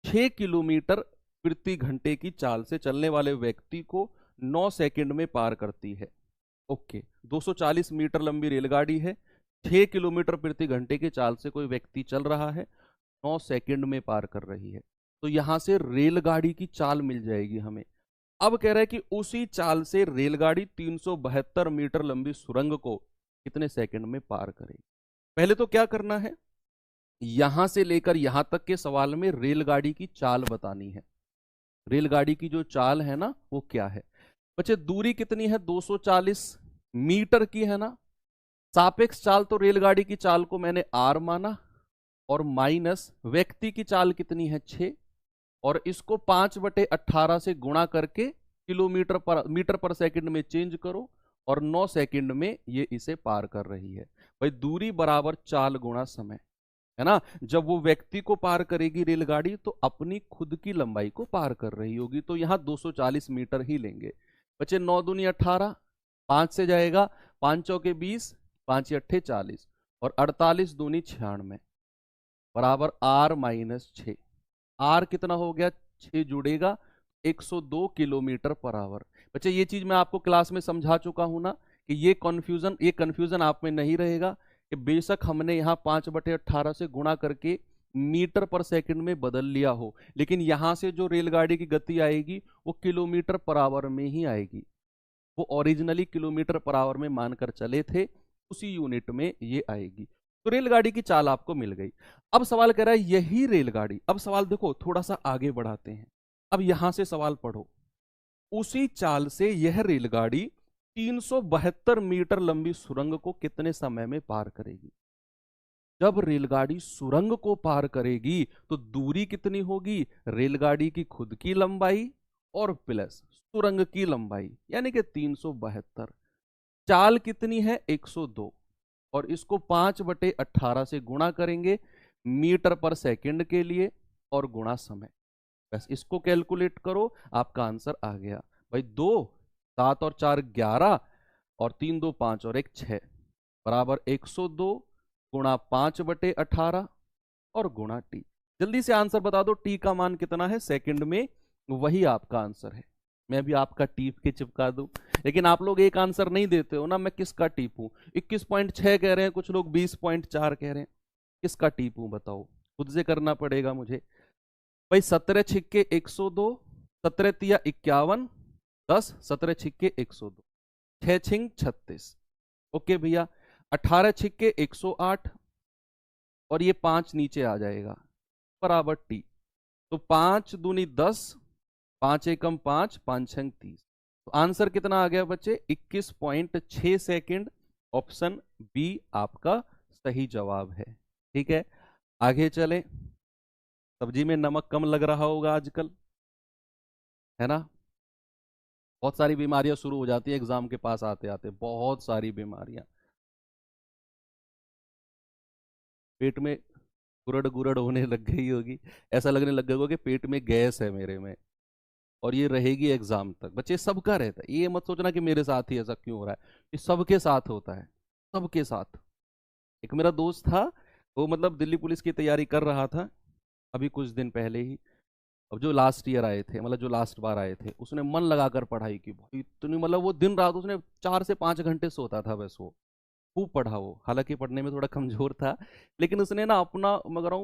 6 किलोमीटर प्रति घंटे की चाल से चलने वाले व्यक्ति को 9 सेकंड में पार करती है। ओके, 240 मीटर लंबी रेलगाड़ी है, 6 किलोमीटर प्रति घंटे की चाल से कोई व्यक्ति चल रहा है, 9 सेकंड में पार कर रही है। तो यहां से रेलगाड़ी की चाल मिल जाएगी हमें। अब कह रहा है कि उसी चाल से रेलगाड़ी 372 मीटर लंबी सुरंग को कितने सेकंड में पार करेगी। पहले तो क्या करना है, यहां से लेकर यहां तक के सवाल में रेलगाड़ी की चाल बतानी है। रेलगाड़ी की जो चाल है ना वो क्या है। बच्चे, दूरी कितनी है? 240 मीटर की है ना। सापेक्ष चाल तो रेलगाड़ी की चाल को मैंने आर माना, और माइनस व्यक्ति की चाल कितनी है? 6, और इसको 5/18 से गुणा करके मीटर पर सेकंड में चेंज करो, और 9 सेकंड में ये इसे पार कर रही है। भाई दूरी बराबर चाल गुणा समय, है ना। जब वो व्यक्ति को पार करेगी रेलगाड़ी तो अपनी खुद की लंबाई को पार कर रही होगी, तो यहाँ 240 मीटर ही लेंगे। बच्चे 9 दूनी 18, 5 से जाएगा, 5 चौके 20, 5 अट्ठे 40 और 48 दूनी 96 बराबर R-6। आर कितना हो गया, 6 जुड़ेगा 102 किलोमीटर पर आवर। बच्चे ये चीज मैं आपको क्लास में समझा चुका हूं ना कि ये कंफ्यूजन आप में नहीं रहेगा कि बेशक हमने यहाँ 5/18 से गुणा करके मीटर पर सेकंड में बदल लिया हो, लेकिन यहां से जो रेलगाड़ी की गति आएगी वो किलोमीटर पर आवर में ही आएगी। वो ओरिजिनली किलोमीटर पर आवर में मानकर चले थे, उसी यूनिट में ये आएगी। तो रेलगाड़ी की चाल आपको मिल गई। अब सवाल कह रहा है यही रेलगाड़ी, अब सवाल देखो थोड़ा सा आगे बढ़ाते हैं। अब यहां से सवाल पढ़ो, उसी चाल से यह रेलगाड़ी 372 मीटर लंबी सुरंग को कितने समय में पार करेगी। जब रेलगाड़ी सुरंग को पार करेगी तो दूरी कितनी होगी, रेलगाड़ी की खुद की लंबाई और प्लस सुरंग की लंबाई, यानी कि 372। चाल कितनी है, 102, और इसको 5/18 से गुणा करेंगे मीटर पर सेकंड के लिए और गुणा समय। बस इसको कैलकुलेट करो, आपका आंसर आ गया। भाई 2, 7 और 4 11 और 3 2 5 और 1 6 बराबर 102 गुणा 5/18 और गुणा टी। जल्दी से आंसर बता दो, टी का मान कितना है सेकंड में, वही आपका आंसर है। मैं भी आपका टीप के चिपका दूं, लेकिन आप लोग एक आंसर नहीं देते हो ना, मैं किसका टीपूं। 21.6 कह रहे हैं कुछ लोग, 20.4 कह रहे हैं, किसका टीपूं बताओ, खुद से करना पड़ेगा मुझे। भाई 17 छिक्के 102, 17 तिया 51, 10 17 छिक्के 102, 6 छिंग 36। ओके भैया, 18 छिक्के 108 और ये 5 नीचे आ जाएगा बराबर टी। तो 5 दूनी 10, 5 एकम 5, 5 छंग 30। तो आंसर कितना आ गया बच्चे, 21.6 सेकेंड। ऑप्शन बी आपका सही जवाब है। ठीक है, आगे चले। सब्जी में नमक कम लग रहा होगा आजकल, है ना। बहुत सारी बीमारियां शुरू हो जाती है एग्जाम के पास आते आते, बहुत सारी बीमारियां। पेट में गुरड़ गुरड़ होने लग गई होगी, ऐसा लगने लग गया होगा कि पेट में गैस है मेरे में, और ये रहेगी एग्जाम तक। बच्चे सबका रहता है, ये मत सोचना कि मेरे साथ ही ऐसा क्यों हो रहा है, ये सबके साथ होता है, सबके साथ। एक मेरा दोस्त था, वो मतलब दिल्ली पुलिस की तैयारी कर रहा था अभी कुछ दिन पहले ही। अब जो लास्ट ईयर आए थे, मतलब जो लास्ट बार आए थे, उसने मन लगाकर पढ़ाई की भाई, इतनी मतलब वो दिन रात उसने 4 से 5 घंटे सोता था, बस वो खूब पढ़ा वो। हालांकि पढ़ने में थोड़ा कमजोर था, लेकिन उसने ना अपना मगर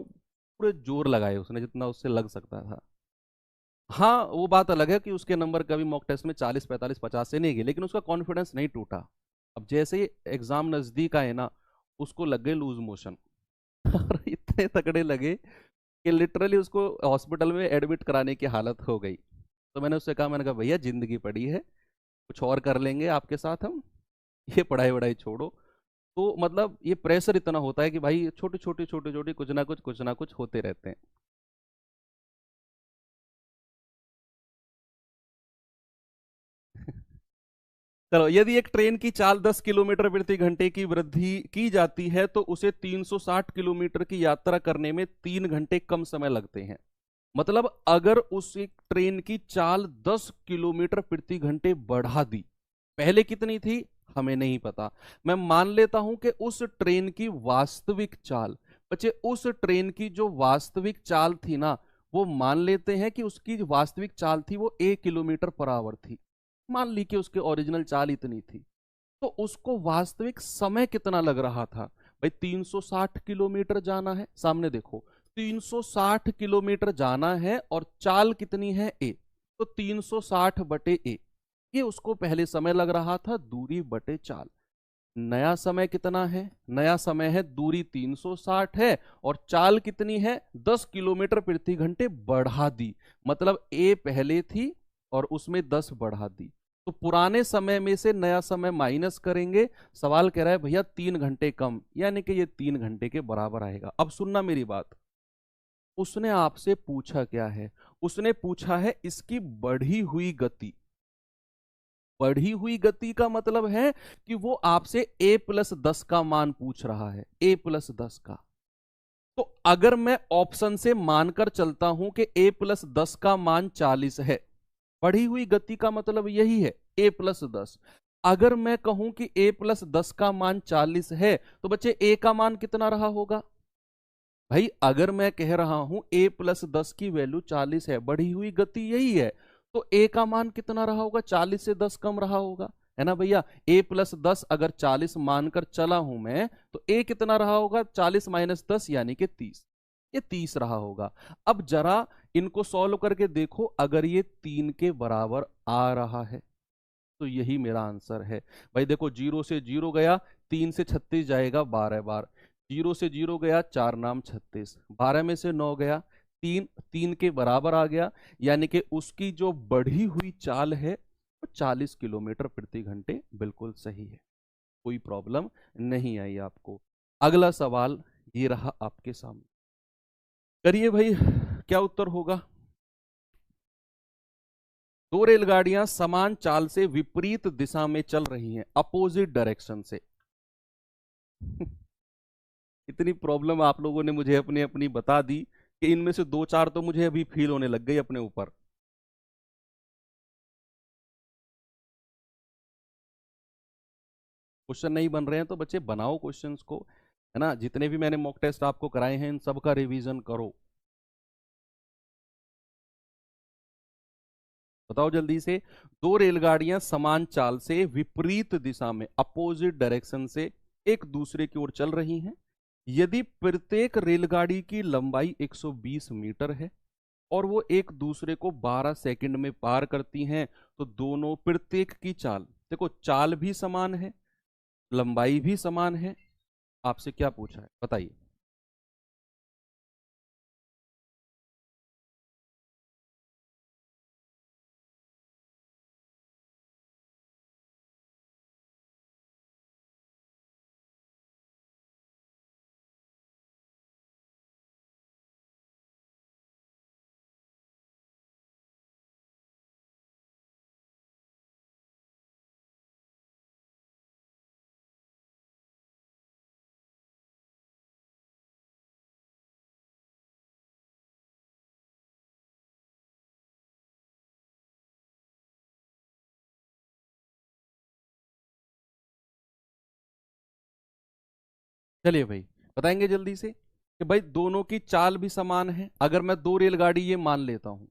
पूरे जोर लगाए उसने जितना उससे लग सकता था। हाँ वो बात अलग है कि उसके नंबर कभी मॉक टेस्ट में 40 45 50 से नहीं गए, लेकिन उसका कॉन्फिडेंस नहीं टूटा। अब जैसे ही एग्जाम नजदीक आए ना, उसको लग गए लूज मोशन और इतने तगड़े लगे कि लिटरली उसको हॉस्पिटल में एडमिट कराने की हालत हो गई। तो मैंने उससे कहा, मैंने कहा भैया जिंदगी पड़ी है, कुछ और कर लेंगे आपके साथ हम, ये पढ़ाई वढ़ाई छोड़ो। तो मतलब ये प्रेशर इतना होता है कि भाई छोटे छोटे छोटे छोटे कुछ ना कुछ होते रहते हैं। चलो, यदि एक ट्रेन की चाल 10 किलोमीटर प्रति घंटे की वृद्धि की जाती है तो उसे 360 किलोमीटर की यात्रा करने में 3 घंटे कम समय लगते हैं। मतलब अगर उस एक ट्रेन की चाल 10 किलोमीटर प्रति घंटे बढ़ा दी, पहले कितनी थी हमें नहीं पता, मैं मान लेता हूं कि उस ट्रेन की वास्तविक चाल, बच्चे उस ट्रेन की जो वास्तविक चाल थी ना, वो मान लेते हैं कि उसकी वास्तविक चाल थी वो 1 किलोमीटर पर आवर थी। मान ली कि उसकी ओरिजिनल चाल इतनी थी, तो उसको वास्तविक समय कितना लग रहा था। भाई 360 किलोमीटर जाना है, सामने देखो 360 किलोमीटर जाना है और चाल कितनी है ए, तो 360/ए, ये उसको पहले समय लग रहा था दूरी बटे चाल। नया समय कितना है, नया समय है दूरी 360 है और चाल कितनी है 10 किलोमीटर प्रति घंटे बढ़ा दी, मतलब ए पहले थी और उसमें 10 बढ़ा दी। तो पुराने समय में से नया समय माइनस करेंगे, सवाल कह रहा है भैया 3 घंटे कम, यानी कि ये 3 घंटे के बराबर आएगा। अब सुनना मेरी बात, उसने आपसे पूछा क्या है, उसने पूछा है इसकी बढ़ी हुई गति। बढ़ी हुई गति का मतलब है कि वो आपसे a+10 का मान पूछ रहा है, a+10 का। तो अगर मैं ऑप्शन से मानकर चलता हूं कि a+10 का मान 40 है, बढ़ी हुई गति का मतलब यही है, a+10। अगर मैं कहूं कि a+10 का मान 40 है, तो बच्चे a का मान कितना रहा होगा? भाई अगर मैं कह रहा हूं a+10 की वैल्यू 40 है, बढ़ी हुई गति यही है, तो a का मान कितना रहा होगा? 40 से 10 कम रहा होगा, है ना भैया। a+10 अगर 40 मानकर चला हूं मैं, तो a कितना रहा होगा? 40 - 10 यानी कि 30, ये 30 रहा होगा। अब जरा इनको सॉल्व करके देखो, अगर ये 3 के बराबर आ रहा है तो यही मेरा आंसर है। भाई देखो, 0 से 0 गया, 3 से 36 जाएगा 12 बार, 0 से 0 गया, 4 नाम 36, 12 में से 9 गया, 3 3 के बराबर आ गया, यानी कि उसकी जो बढ़ी हुई चाल है वो 40 किलोमीटर प्रति घंटे बिल्कुल सही है, कोई प्रॉब्लम नहीं आई आपको। अगला सवाल ये रहा आपके सामने, करिए भाई, क्या उत्तर होगा? दो रेलगाड़ियां समान चाल से विपरीत दिशा में चल रही हैं, अपोजिट डायरेक्शन से। इतनी प्रॉब्लम आप लोगों ने मुझे अपनी अपनी बता दी कि इनमें से 2-4 तो मुझे अभी फील होने लग गई अपने ऊपर। क्वेश्चन नहीं बन रहे हैं तो बच्चे बनाओ क्वेश्चंस को, है ना। जितने भी मैंने मॉक टेस्ट आपको कराए हैं इन सब का रिवीजन करो। बताओ जल्दी से। दो रेलगाड़ियां समान चाल से विपरीत दिशा में, अपोजिट डायरेक्शन से एक दूसरे की ओर चल रही हैं। यदि प्रत्येक रेलगाड़ी की लंबाई 120 मीटर है और वो एक दूसरे को 12 सेकंड में पार करती हैं, तो दोनों प्रत्येक की चाल, देखो चाल भी समान है, लंबाई भी समान है, आपसे क्या पूछा है बताइए। चलिए भाई, बताएंगे जल्दी से कि भाई दोनों की चाल भी समान है। अगर मैं दो रेलगाड़ी ये मान लेता हूं,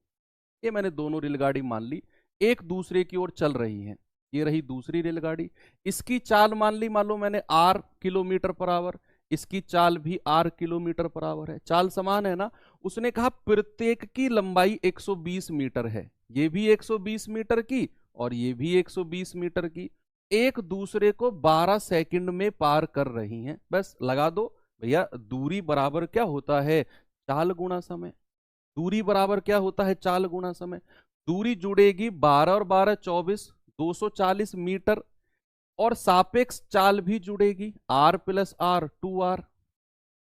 ये मैंने दोनों रेलगाड़ी मान ली, एक दूसरे की ओर चल रही हैं, ये रही दूसरी रेलगाड़ी, इसकी चाल मान ली, मान लो मैंने r किलोमीटर पर आवर, इसकी चाल भी r किलोमीटर पर आवर है, चाल समान है ना। उसने कहा प्रत्येक की लंबाई 120 मीटर है, ये भी 120 मीटर की और ये भी 120 मीटर की, एक दूसरे को 12 सेकंड में पार कर रही हैं। बस लगा दो भैया, दूरी बराबर क्या होता है? चाल गुणा समय। दूरी बराबर क्या होता है? चाल गुणा समय। दूरी जुड़ेगी 12 और 12 24, 240 मीटर, और सापेक्ष चाल भी जुड़ेगी, r+r 2r,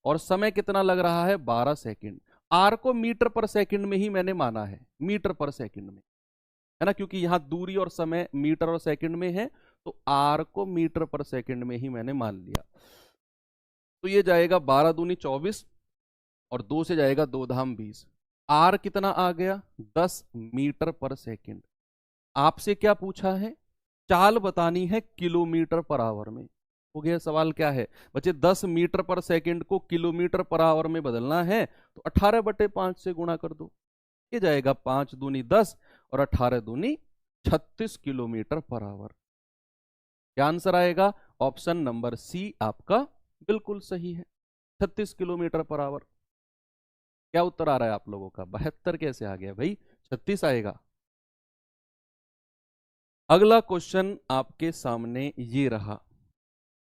और समय कितना लग रहा है? 12 सेकंड। r को मीटर पर सेकंड में ही मैंने माना है, मीटर पर सेकंड में, है ना, क्योंकि यहां दूरी और समय मीटर और सेकंड में है, तो r को मीटर पर सेकंड में ही मैंने मान लिया। तो ये जाएगा 12 दूनी 24 और 2 से जाएगा 2 धाम 20, आर कितना आ गया? 10 मीटर पर सेकंड। आपसे क्या पूछा है? चाल बतानी है किलोमीटर पर आवर में। हो गया सवाल क्या है बच्चे? 10 मीटर पर सेकंड को किलोमीटर पर आवर में बदलना है, तो 18/5 से गुणा कर दो, ये जाएगा 5 दूनी 10 और 18 दूनी 36 किलोमीटर पर आवर। क्या आंसर आएगा? ऑप्शन नंबर सी आपका बिल्कुल सही है, 36 किलोमीटर पर आवर। क्या उत्तर आ रहा है आप लोगों का? 72 कैसे आ गया भाई? 36 आएगा। अगला क्वेश्चन आपके सामने ये रहा।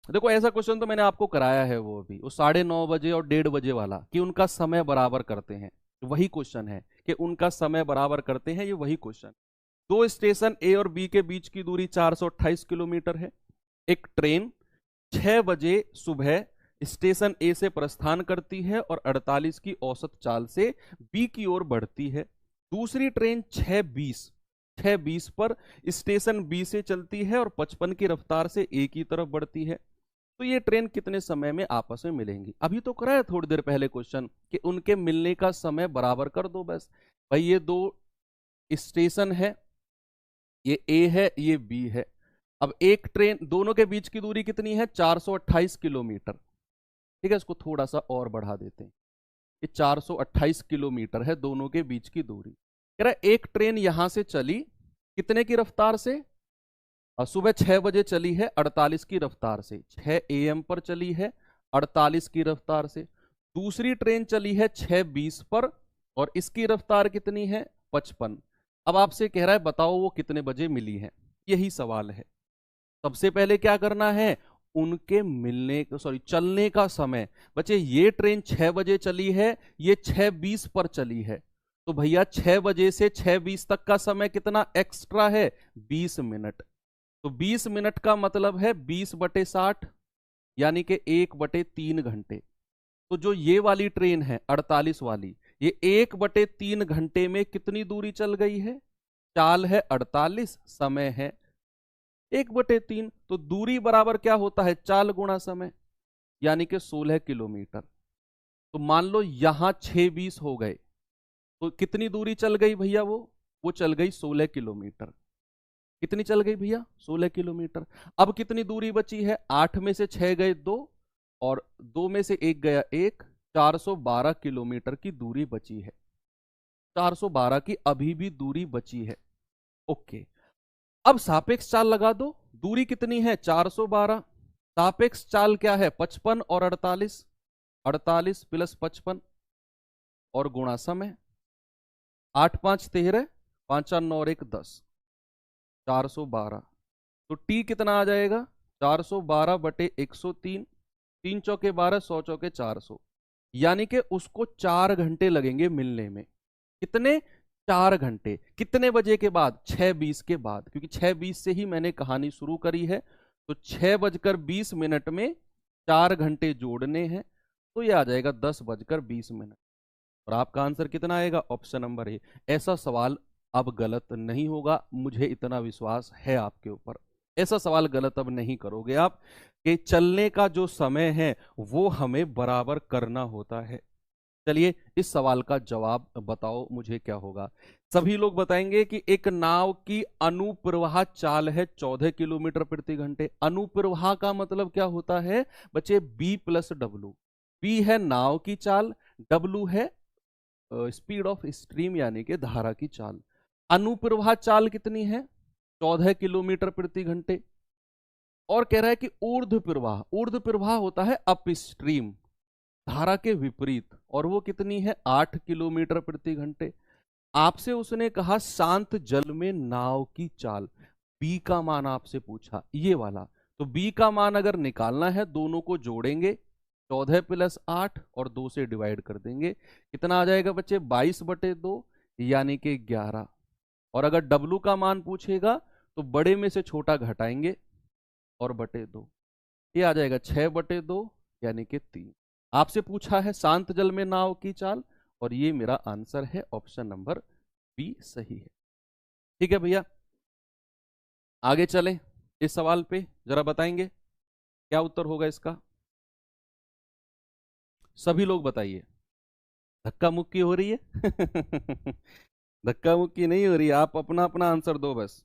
देखो ऐसा क्वेश्चन तो मैंने आपको कराया है, वो अभी वो 9:30 और 1:30 वाला, कि उनका समय बराबर करते हैं, वही क्वेश्चन है कि उनका समय बराबर करते हैं, ये वही क्वेश्चन। दो स्टेशन ए और बी के बीच की दूरी 428 किलोमीटर है। एक ट्रेन 6 बजे सुबह स्टेशन ए से प्रस्थान करती है और 48 की औसत चाल से बी की ओर बढ़ती है। दूसरी ट्रेन 6:20 6:20 पर स्टेशन बी से चलती है और 55 की रफ्तार से ए की तरफ बढ़ती है। तो ये ट्रेन कितने समय में आपस में मिलेंगी? अभी तो कराया थोड़ी देर पहले क्वेश्चन कि उनके मिलने का समय बराबर कर दो बस। भाई ये दो स्टेशन है, ये ए है, ये बी है। अब एक ट्रेन, दोनों के बीच की दूरी कितनी है? 428 किलोमीटर। ठीक है, इसको थोड़ा सा और बढ़ा देते हैं। ये 428 किलोमीटर है दोनों के बीच की दूरी। कह रहा है एक ट्रेन यहां से चली कितने की रफ्तार से? सुबह 6 बजे चली है 48 की रफ्तार से, 6 AM पर चली है 48 की रफ्तार से। दूसरी ट्रेन चली है 6:20 पर और इसकी रफ्तार कितनी है? 55। अब आपसे कह रहा है बताओ वो कितने बजे मिली है, यही सवाल है। सबसे पहले क्या करना है? उनके मिलने का, सॉरी चलने का समय। बच्चे ये ट्रेन 6 बजे चली है, ये 6:20 पर चली है, तो भैया 6 बजे से 6:20 तक का समय कितना एक्स्ट्रा है? 20 मिनट। तो 20 मिनट का मतलब है 20/60, यानी कि 1/3 घंटे। तो जो ये वाली ट्रेन है 48 वाली, ये 1/3 घंटे में कितनी दूरी चल गई है? चाल है 48, समय है 1/3। तो दूरी बराबर क्या होता है? चाल गुणा समय, यानी कि 16 किलोमीटर। तो मान लो यहां 6:20 हो गए, तो कितनी दूरी चल गई भैया? वो चल गई 16 किलोमीटर। कितनी चल गई भैया? 16 किलोमीटर। अब कितनी दूरी बची है? 8 में से 6 गए 2 और 2 में से 1 गया 1, 412 किलोमीटर की दूरी बची है। 412 की अभी भी दूरी बची है। ओके, अब सापेक्ष चाल लगा दो। दूरी कितनी है? 412। सापेक्ष चाल क्या है? 55 और 48, 48 प्लस 55 और गुणा समय। 8 5 13, 5 9 और 1 10, 412। तो टी कितना आ जाएगा? 412/103, 3 चौके 12, 100 चौके 400, यानी कि उसको 4 घंटे लगेंगे मिलने में। कितने? 4 घंटे। कितने बजे के बाद? 6:20 के बाद, क्योंकि 6:20 से ही मैंने कहानी शुरू करी है। तो 6:20 में 4 घंटे जोड़ने हैं, तो ये आ जाएगा 10:20। और आपका आंसर कितना आएगा? Option number A. ऐसा सवाल अब गलत नहीं होगा, मुझे इतना विश्वास है आपके ऊपर। ऐसा सवाल गलत अब नहीं करोगे आप, कि चलने का जो समय है वो हमें बराबर करना होता है। चलिए इस सवाल का जवाब बताओ मुझे क्या होगा। सभी लोग बताएंगे कि एक नाव की अनुप्रवाह चाल है 14 किलोमीटर प्रति घंटे। अनुप्रवाह का मतलब क्या होता है बच्चे? B+W। B है नाव की चाल, W है स्पीड ऑफ स्ट्रीम यानी कि धारा की चाल। अनुप्रवाह चाल कितनी है? 14 किलोमीटर प्रति घंटे। और कह रहा है कि ऊर्ध्व प्रवाह, ऊर्ध्व प्रवाह होता है अपस्ट्रीम, धारा के विपरीत, और वो कितनी है? 8 किलोमीटर प्रति घंटे। आपसे उसने कहा शांत जल में नाव की चाल, बी का मान आपसे पूछा, ये वाला। तो बी का मान अगर निकालना है, दोनों को जोड़ेंगे, 14 + 8 और 2 से डिवाइड कर देंगे। कितना आ जाएगा बच्चे? 22/2, यानी कि 11। और अगर डब्लू का मान पूछेगा तो बड़े में से छोटा घटाएंगे और /2, ये आ जाएगा 6/2, यानी कि 3। आपसे पूछा है शांत जल में नाव की चाल, और ये मेरा आंसर है, ऑप्शन नंबर बी सही है। ठीक है भैया, आगे चलें। इस सवाल पे जरा बताएंगे क्या उत्तर होगा इसका? सभी लोग बताइए। धक्का मुक्की हो रही है? धक्का मुक्की नहीं हो रही, आप अपना अपना आंसर दो बस।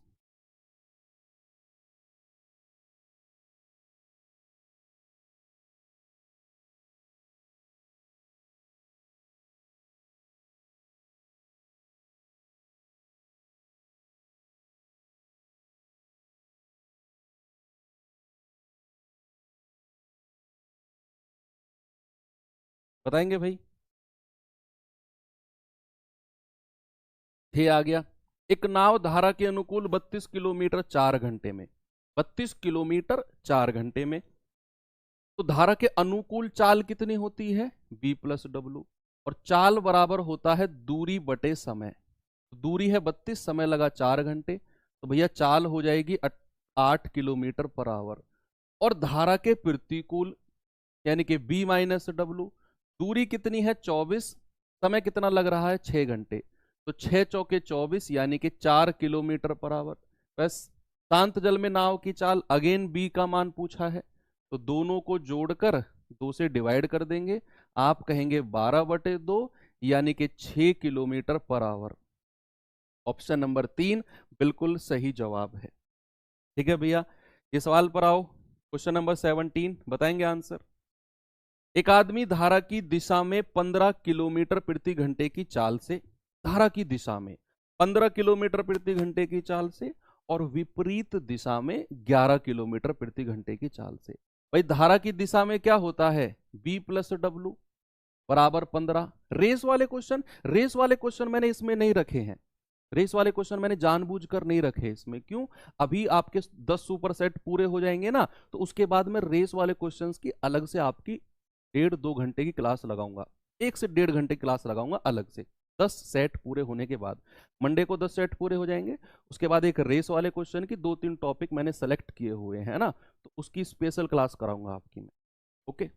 बताएंगे भाई? ये आ गया। एक नाव धारा के अनुकूल 32 किलोमीटर 4 घंटे में, 32 किलोमीटर 4 घंटे में। तो धारा के अनुकूल चाल कितनी होती है? B+W। और चाल बराबर होता है दूरी बटे समय। दूरी है 32, समय लगा 4 घंटे, तो भैया चाल हो जाएगी 8 किलोमीटर पर आवर। और धारा के प्रतिकूल यानी कि B-W, दूरी कितनी है? 24, समय कितना लग रहा है? 6 घंटे। तो 6 चौके 24 यानी कि 4 किलोमीटर पर आवर। बस शांत जल में नाव की चाल, अगेन बी का मान पूछा है, तो दोनों को जोड़कर 2 से डिवाइड कर देंगे। आप कहेंगे 12/2 यानी कि 6 kilometre per our. Option number 3 बिल्कुल सही जवाब है। ठीक है भैया, ये सवाल पर आओ। क्वेश्चन नंबर 17 बताएंगे आंसर। एक आदमी धारा की दिशा में 15 किलोमीटर प्रति घंटे की चाल से, धारा की दिशा में 15 किलोमीटर प्रति घंटे की चाल से और विपरीत दिशा में 11 किलोमीटर प्रति घंटे की चाल से। भाई धारा की दिशा में क्या होता है, b प्लस डब्लू बराबर 15। रेस वाले क्वेश्चन मैंने इसमें नहीं रखे हैं, रेस वाले क्वेश्चन मैंने जानबूझकर नहीं रखे इसमें। क्यों, अभी आपके 10 सुपर सेट पूरे हो जाएंगे ना, तो उसके बाद में रेस वाले क्वेश्चंस की अलग से आपकी 1.5-2 घंटे की क्लास लगाऊंगा, 1 से 1.5 घंटे क्लास लगाऊंगा अलग से, 10 सेट पूरे होने के बाद। मंडे को 10 सेट पूरे हो जाएंगे, उसके बाद एक रेस वाले क्वेश्चन की 2-3 टॉपिक मैंने सेलेक्ट किए हुए हैं ना, तो उसकी स्पेशल क्लास कराऊंगा आपकी मैं। ओके,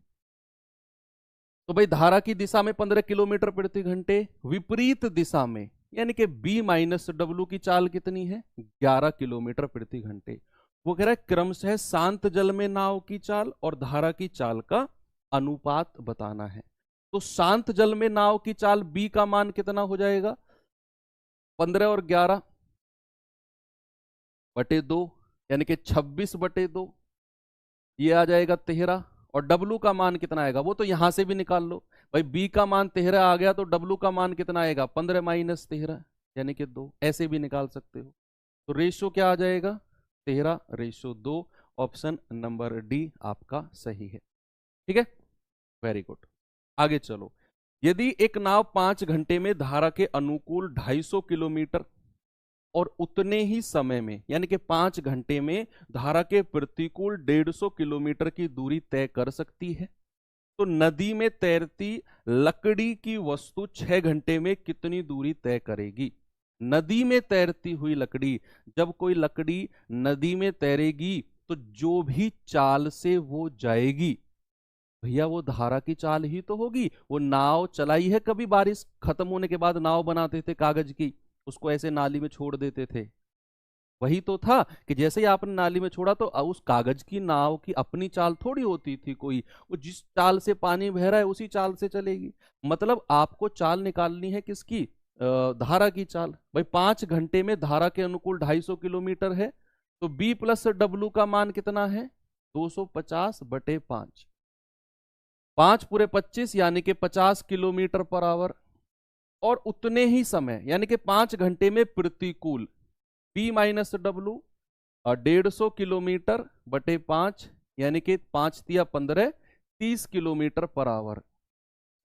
तो भाई धारा की दिशा में 15 किलोमीटर प्रति घंटे, विपरीत दिशा में यानी कि b माइनस डब्ल्यू की चाल कितनी है, 11 किलोमीटर प्रति घंटे। वो कह रहा है क्रमशः शांत जल में नाव की चाल और धारा की चाल का अनुपात बताना है। तो शांत जल में नाव की चाल b का मान कितना हो जाएगा, 15 और 11/2 यानी कि 26/2, ये आ जाएगा 13। और W का मान कितना आएगा, वो तो यहां से भी निकाल लो भाई, B का मान 13 आ गया तो W का मान कितना आएगा, 15 माइनस 13 यानी कि 2, ऐसे भी निकाल सकते हो। तो रेशो क्या आ जाएगा, 13:2। ऑप्शन नंबर डी आपका सही है। ठीक है, वेरी गुड। आगे चलो। यदि एक नाव 5 घंटे में धारा के अनुकूल 250 किलोमीटर और उतने ही समय में यानी कि 5 घंटे में धारा के प्रतिकूल 150 किलोमीटर की दूरी तय कर सकती है, तो नदी में तैरती लकड़ी की वस्तु 6 घंटे में कितनी दूरी तय करेगी। नदी में तैरती हुई लकड़ी, जब कोई लकड़ी नदी में तैरेगी तो जो भी चाल से वो जाएगी भैया वो धारा की चाल ही तो होगी। वो नाव चलाई है कभी, बारिश खत्म होने के बाद नाव बनाते थे कागज की, उसको ऐसे नाली में छोड़ देते थे, वही तो था कि जैसे ही आपने नाली में छोड़ा तो उस कागज की नाव की अपनी चाल थोड़ी होती थी कोई, वो जिस चाल से पानी बह रहा है उसी चाल से चलेगी। मतलब आपको चाल निकालनी है किसकी, धारा की चाल। भाई 5 घंटे में धारा के अनुकूल 250 किलोमीटर है, तो B प्लस डब्ल्यू का मान कितना है, 250/5, 5 पूरे 25 यानी कि 50 किलोमीटर पर आवर। और उतने ही समय यानी कि 5 घंटे में प्रतिकूल, B माइनस डब्ल्यू 150 किलोमीटर/5 यानी कि 5 तिया 15, 30 किलोमीटर पर आवर।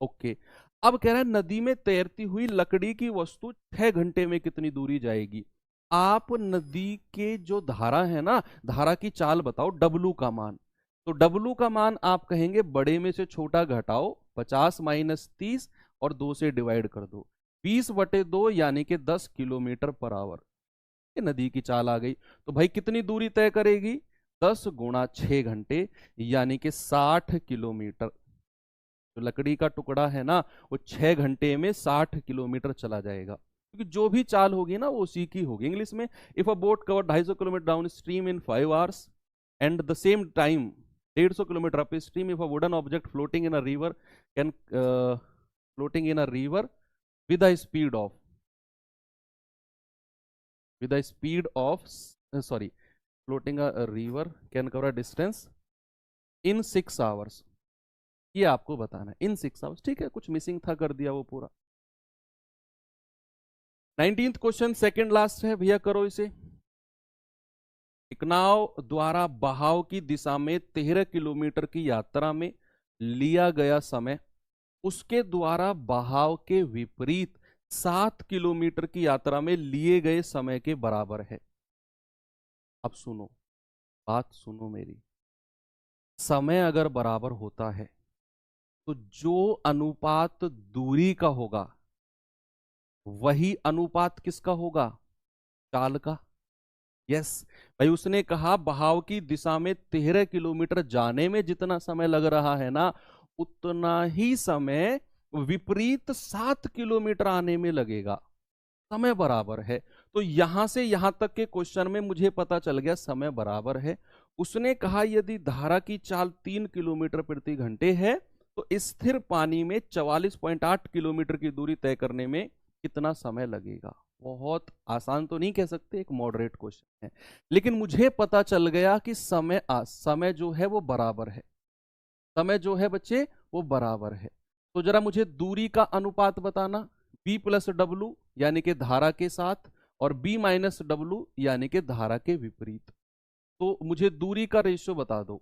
ओके, अब कह रहा है नदी में तैरती हुई लकड़ी की वस्तु 6 घंटे में कितनी दूरी जाएगी। आप नदी के जो धारा है ना, धारा की चाल बताओ, डब्लू का मान। तो डब्लू का मान आप कहेंगे बड़े में से छोटा घटाओ, 50 माइनस 30 और 2 से डिवाइड कर दो, 20/2 यानी कि 10 किलोमीटर पर आवर। ये नदी की चाल आ गई। तो भाई कितनी दूरी तय करेगी, 10 गुणा 6 घंटे यानी कि 60 किलोमीटर। तो लकड़ी का टुकड़ा है ना, वो 6 घंटे में 60 किलोमीटर चला जाएगा, क्योंकि जो भी चाल होगी ना वो उसी की होगी। इंग्लिश में if a boat cover 250 kilometre down stream in 5 hours and the same time 150 kilometre up stream, if a wooden object floating in a river can floating in a river with a speed of floating a river can cover a distance in 6 hours। ये आपको बताना है इन 6 आवर्स। ठीक है, कुछ मिसिंग था, कर दिया वो पूरा। 19th क्वेश्चन सेकंड लास्ट है भैया, करो इसे। एक नाव द्वारा बहाव की दिशा में 13 किलोमीटर की यात्रा में लिया गया समय उसके द्वारा बहाव के विपरीत 7 किलोमीटर की यात्रा में लिए गए समय के बराबर है। अब सुनो, बात सुनो मेरी, समय अगर बराबर होता है तो जो अनुपात दूरी का होगा वही अनुपात किसका होगा, चाल का। यस भाई, उसने कहा बहाव की दिशा में 13 किलोमीटर जाने में जितना समय लग रहा है ना, उतना ही समय विपरीत 7 किलोमीटर आने में लगेगा। समय बराबर है। तो यहां से यहां तक के क्वेश्चन में मुझे पता चल गया समय बराबर है। उसने कहा यदि धारा की चाल 3 किलोमीटर प्रति घंटे है तो स्थिर पानी में 44.8 किलोमीटर की दूरी तय करने में कितना समय लगेगा। बहुत आसान तो नहीं कह सकते, एक मॉडरेट क्वेश्चन है, लेकिन मुझे पता चल गया कि समय जो है वो बराबर है। समय जो है बच्चे वो बराबर है। तो जरा मुझे दूरी का अनुपात बताना, B प्लस डब्लू यानी कि धारा के साथ और B माइनस डब्लू यानी कि धारा के विपरीत। तो मुझे दूरी का रेशियो बता दो।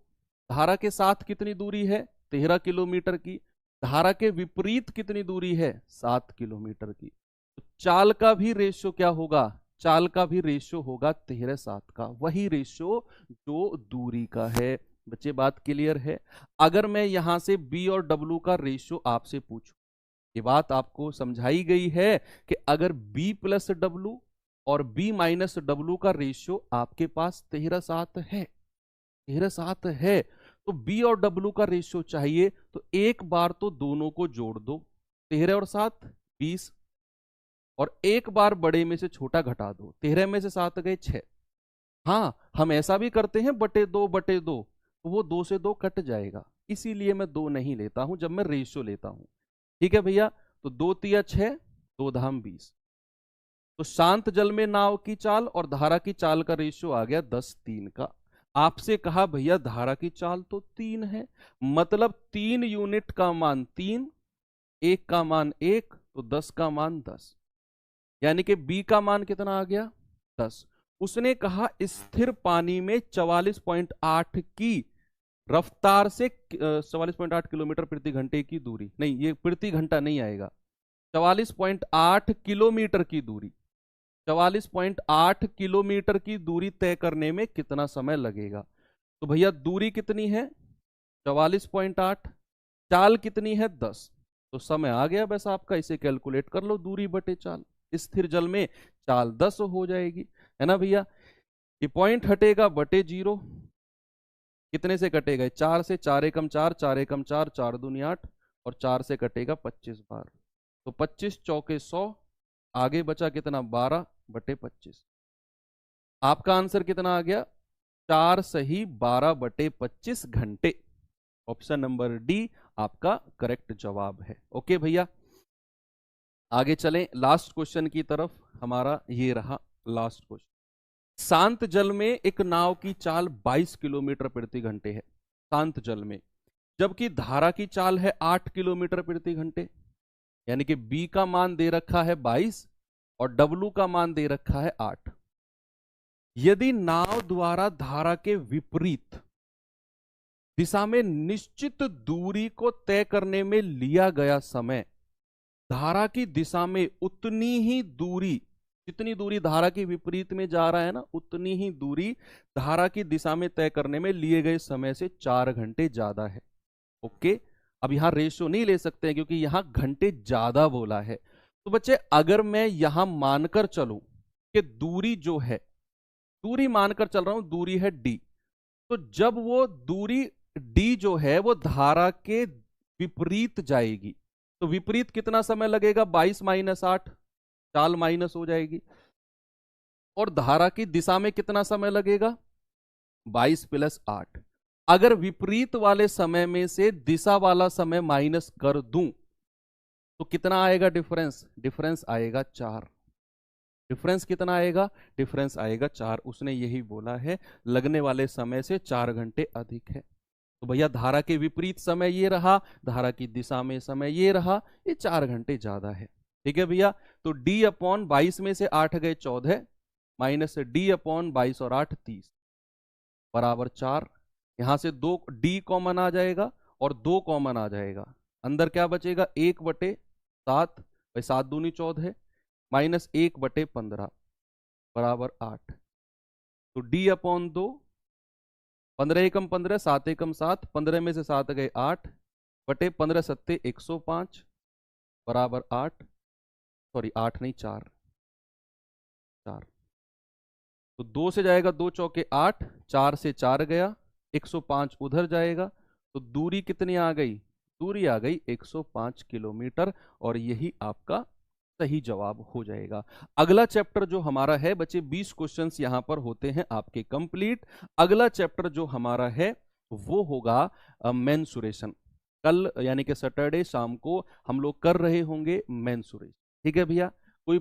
धारा के साथ कितनी दूरी है? 13 किलोमीटर की। धारा के विपरीत कितनी दूरी है? 7 किलोमीटर की। तो चाल का भी रेशियो क्या होगा? चाल का भी रेशियो होगा 13:7 का, वही रेशियो जो दूरी का है। बच्चे बात क्लियर है? अगर मैं यहां से बी और डब्लू का रेशियो आपसे पूछूं, ये बात आपको समझाई गई है कि अगर बी प्लस डब्लू और बी माइनस डब्लू का रेशियो आपके पास 13:7 है, 13:7 है, तो बी और डब्लू का रेशियो चाहिए, तो एक बार तो दोनों को जोड़ दो, 13 और 7 20, और एक बार बड़े में से छोटा घटा दो, 13 में से 7 गए 6। हाँ, हम ऐसा भी करते हैं बटे 2, तो वो 2 से 2 कट जाएगा, इसीलिए मैं 2 नहीं लेता हूं जब मैं रेशियो लेता हूं। ठीक है भैया? तो 2 तिया 6, 2 धाम 20। तो शांत जल में नाव की चाल और धारा की चाल का रेशियो आ गया 10:3 का। आपसे कहा भैया धारा की चाल तो 3 है, मतलब 3 यूनिट का मान 3, 1 का मान 1, तो 10 का मान 10, यानी कि बी का मान कितना आ गया? 10। उसने कहा स्थिर पानी में 44.8 की रफ्तार से 44.8 किलोमीटर प्रति घंटे की दूरी, नहीं ये प्रति घंटा नहीं आएगा, 44.8 किलोमीटर की दूरी, 44.8 किलोमीटर की दूरी तय करने में कितना समय लगेगा। तो भैया दूरी कितनी है? 44.8, चाल कितनी है? 10। तो समय आ गया बस आपका, इसे कैलकुलेट कर लो, दूरी बटे चाल। स्थिर जल में चाल 10 हो जाएगी, है ना भैया? ये पॉइंट हटेगा बटे 0, कितने से कटेगा? 4 से, 4 एकम 4, 4 एकम 4, 4 दूनी 8, और 4 से कटेगा 25 बार, तो 25 चौके 100, आगे बचा कितना? 12 बटे 25। आपका आंसर कितना आ गया? 4 सही 12 बटे 25 घंटे। ऑप्शन नंबर डी आपका करेक्ट जवाब है। ओके भैया, आगे चलें लास्ट क्वेश्चन की तरफ। हमारा ये रहा लास्ट क्वेश्चन। शांत जल में एक नाव की चाल 22 किलोमीटर प्रति घंटे है, शांत जल में, जबकि धारा की चाल है 8 किलोमीटर प्रति घंटे, यानी कि बी का मान दे रखा है 22 और डब्लू का मान दे रखा है 8। यदि नाव द्वारा धारा के विपरीत दिशा में निश्चित दूरी को तय करने में लिया गया समय धारा की दिशा में उतनी ही दूरी, जितनी दूरी धारा के विपरीत में जा रहा है ना, उतनी ही दूरी धारा की दिशा में तय करने में लिए गए समय से 4 घंटे ज्यादा है। ओके, अब यहां रेशियो नहीं ले सकते हैं क्योंकि यहां घंटे ज्यादा बोला है। तो बच्चे अगर मैं यहां मानकर चलूं कि दूरी जो है, दूरी मानकर चल रहा हूं, दूरी है डी, तो जब वो दूरी डी जो है वो धारा के विपरीत जाएगी, तो विपरीत कितना समय लगेगा? 22 माइनस 8, चाल माइनस हो जाएगी। और धारा की दिशा में कितना समय लगेगा? 22 प्लस 8। अगर विपरीत वाले समय में से दिशा वाला समय माइनस कर दूं तो कितना आएगा डिफरेंस? डिफरेंस आएगा 4। डिफरेंस कितना आएगा? डिफरेंस आएगा 4। उसने यही बोला है, लगने वाले समय से 4 घंटे अधिक है। तो भैया धारा के विपरीत समय ये रहा, धारा की दिशा में समय ये रहा, ये 4 घंटे ज्यादा है। ठीक है भैया? तो d अपॉन 22 में से 8 गए 14, माइनस d अपॉन 22 और 8 30 बराबर 4। यहां से 2 d कॉमन आ जाएगा और 2 कॉमन आ जाएगा, अंदर क्या बचेगा? 1/7, भाई 7 दूनी 14, माइनस 1/15 बराबर 8। तो d अपॉन 2, 15 एकम 15, 7 एकम 7, 15 में से 7 गए 8 बटे 15 सत्ते 105 बराबर 8, सॉरी 8 नहीं 4, तो 2 से जाएगा 2 चौके 8, 4 से 4 गया, 105 उधर जाएगा, तो दूरी कितनी आ गई? दूरी आ गई 105 किलोमीटर, और यही आपका सही जवाब हो जाएगा। अगला चैप्टर जो हमारा है बच्चे, 20 क्वेश्चंस यहां पर होते हैं आपके कंप्लीट। अगला चैप्टर जो हमारा है वो होगा मेंसुरेशन। कल यानी कि सैटरडे शाम को हम लोग कर रहे होंगे मेंसुरेशन। ठीक है भैया, कोई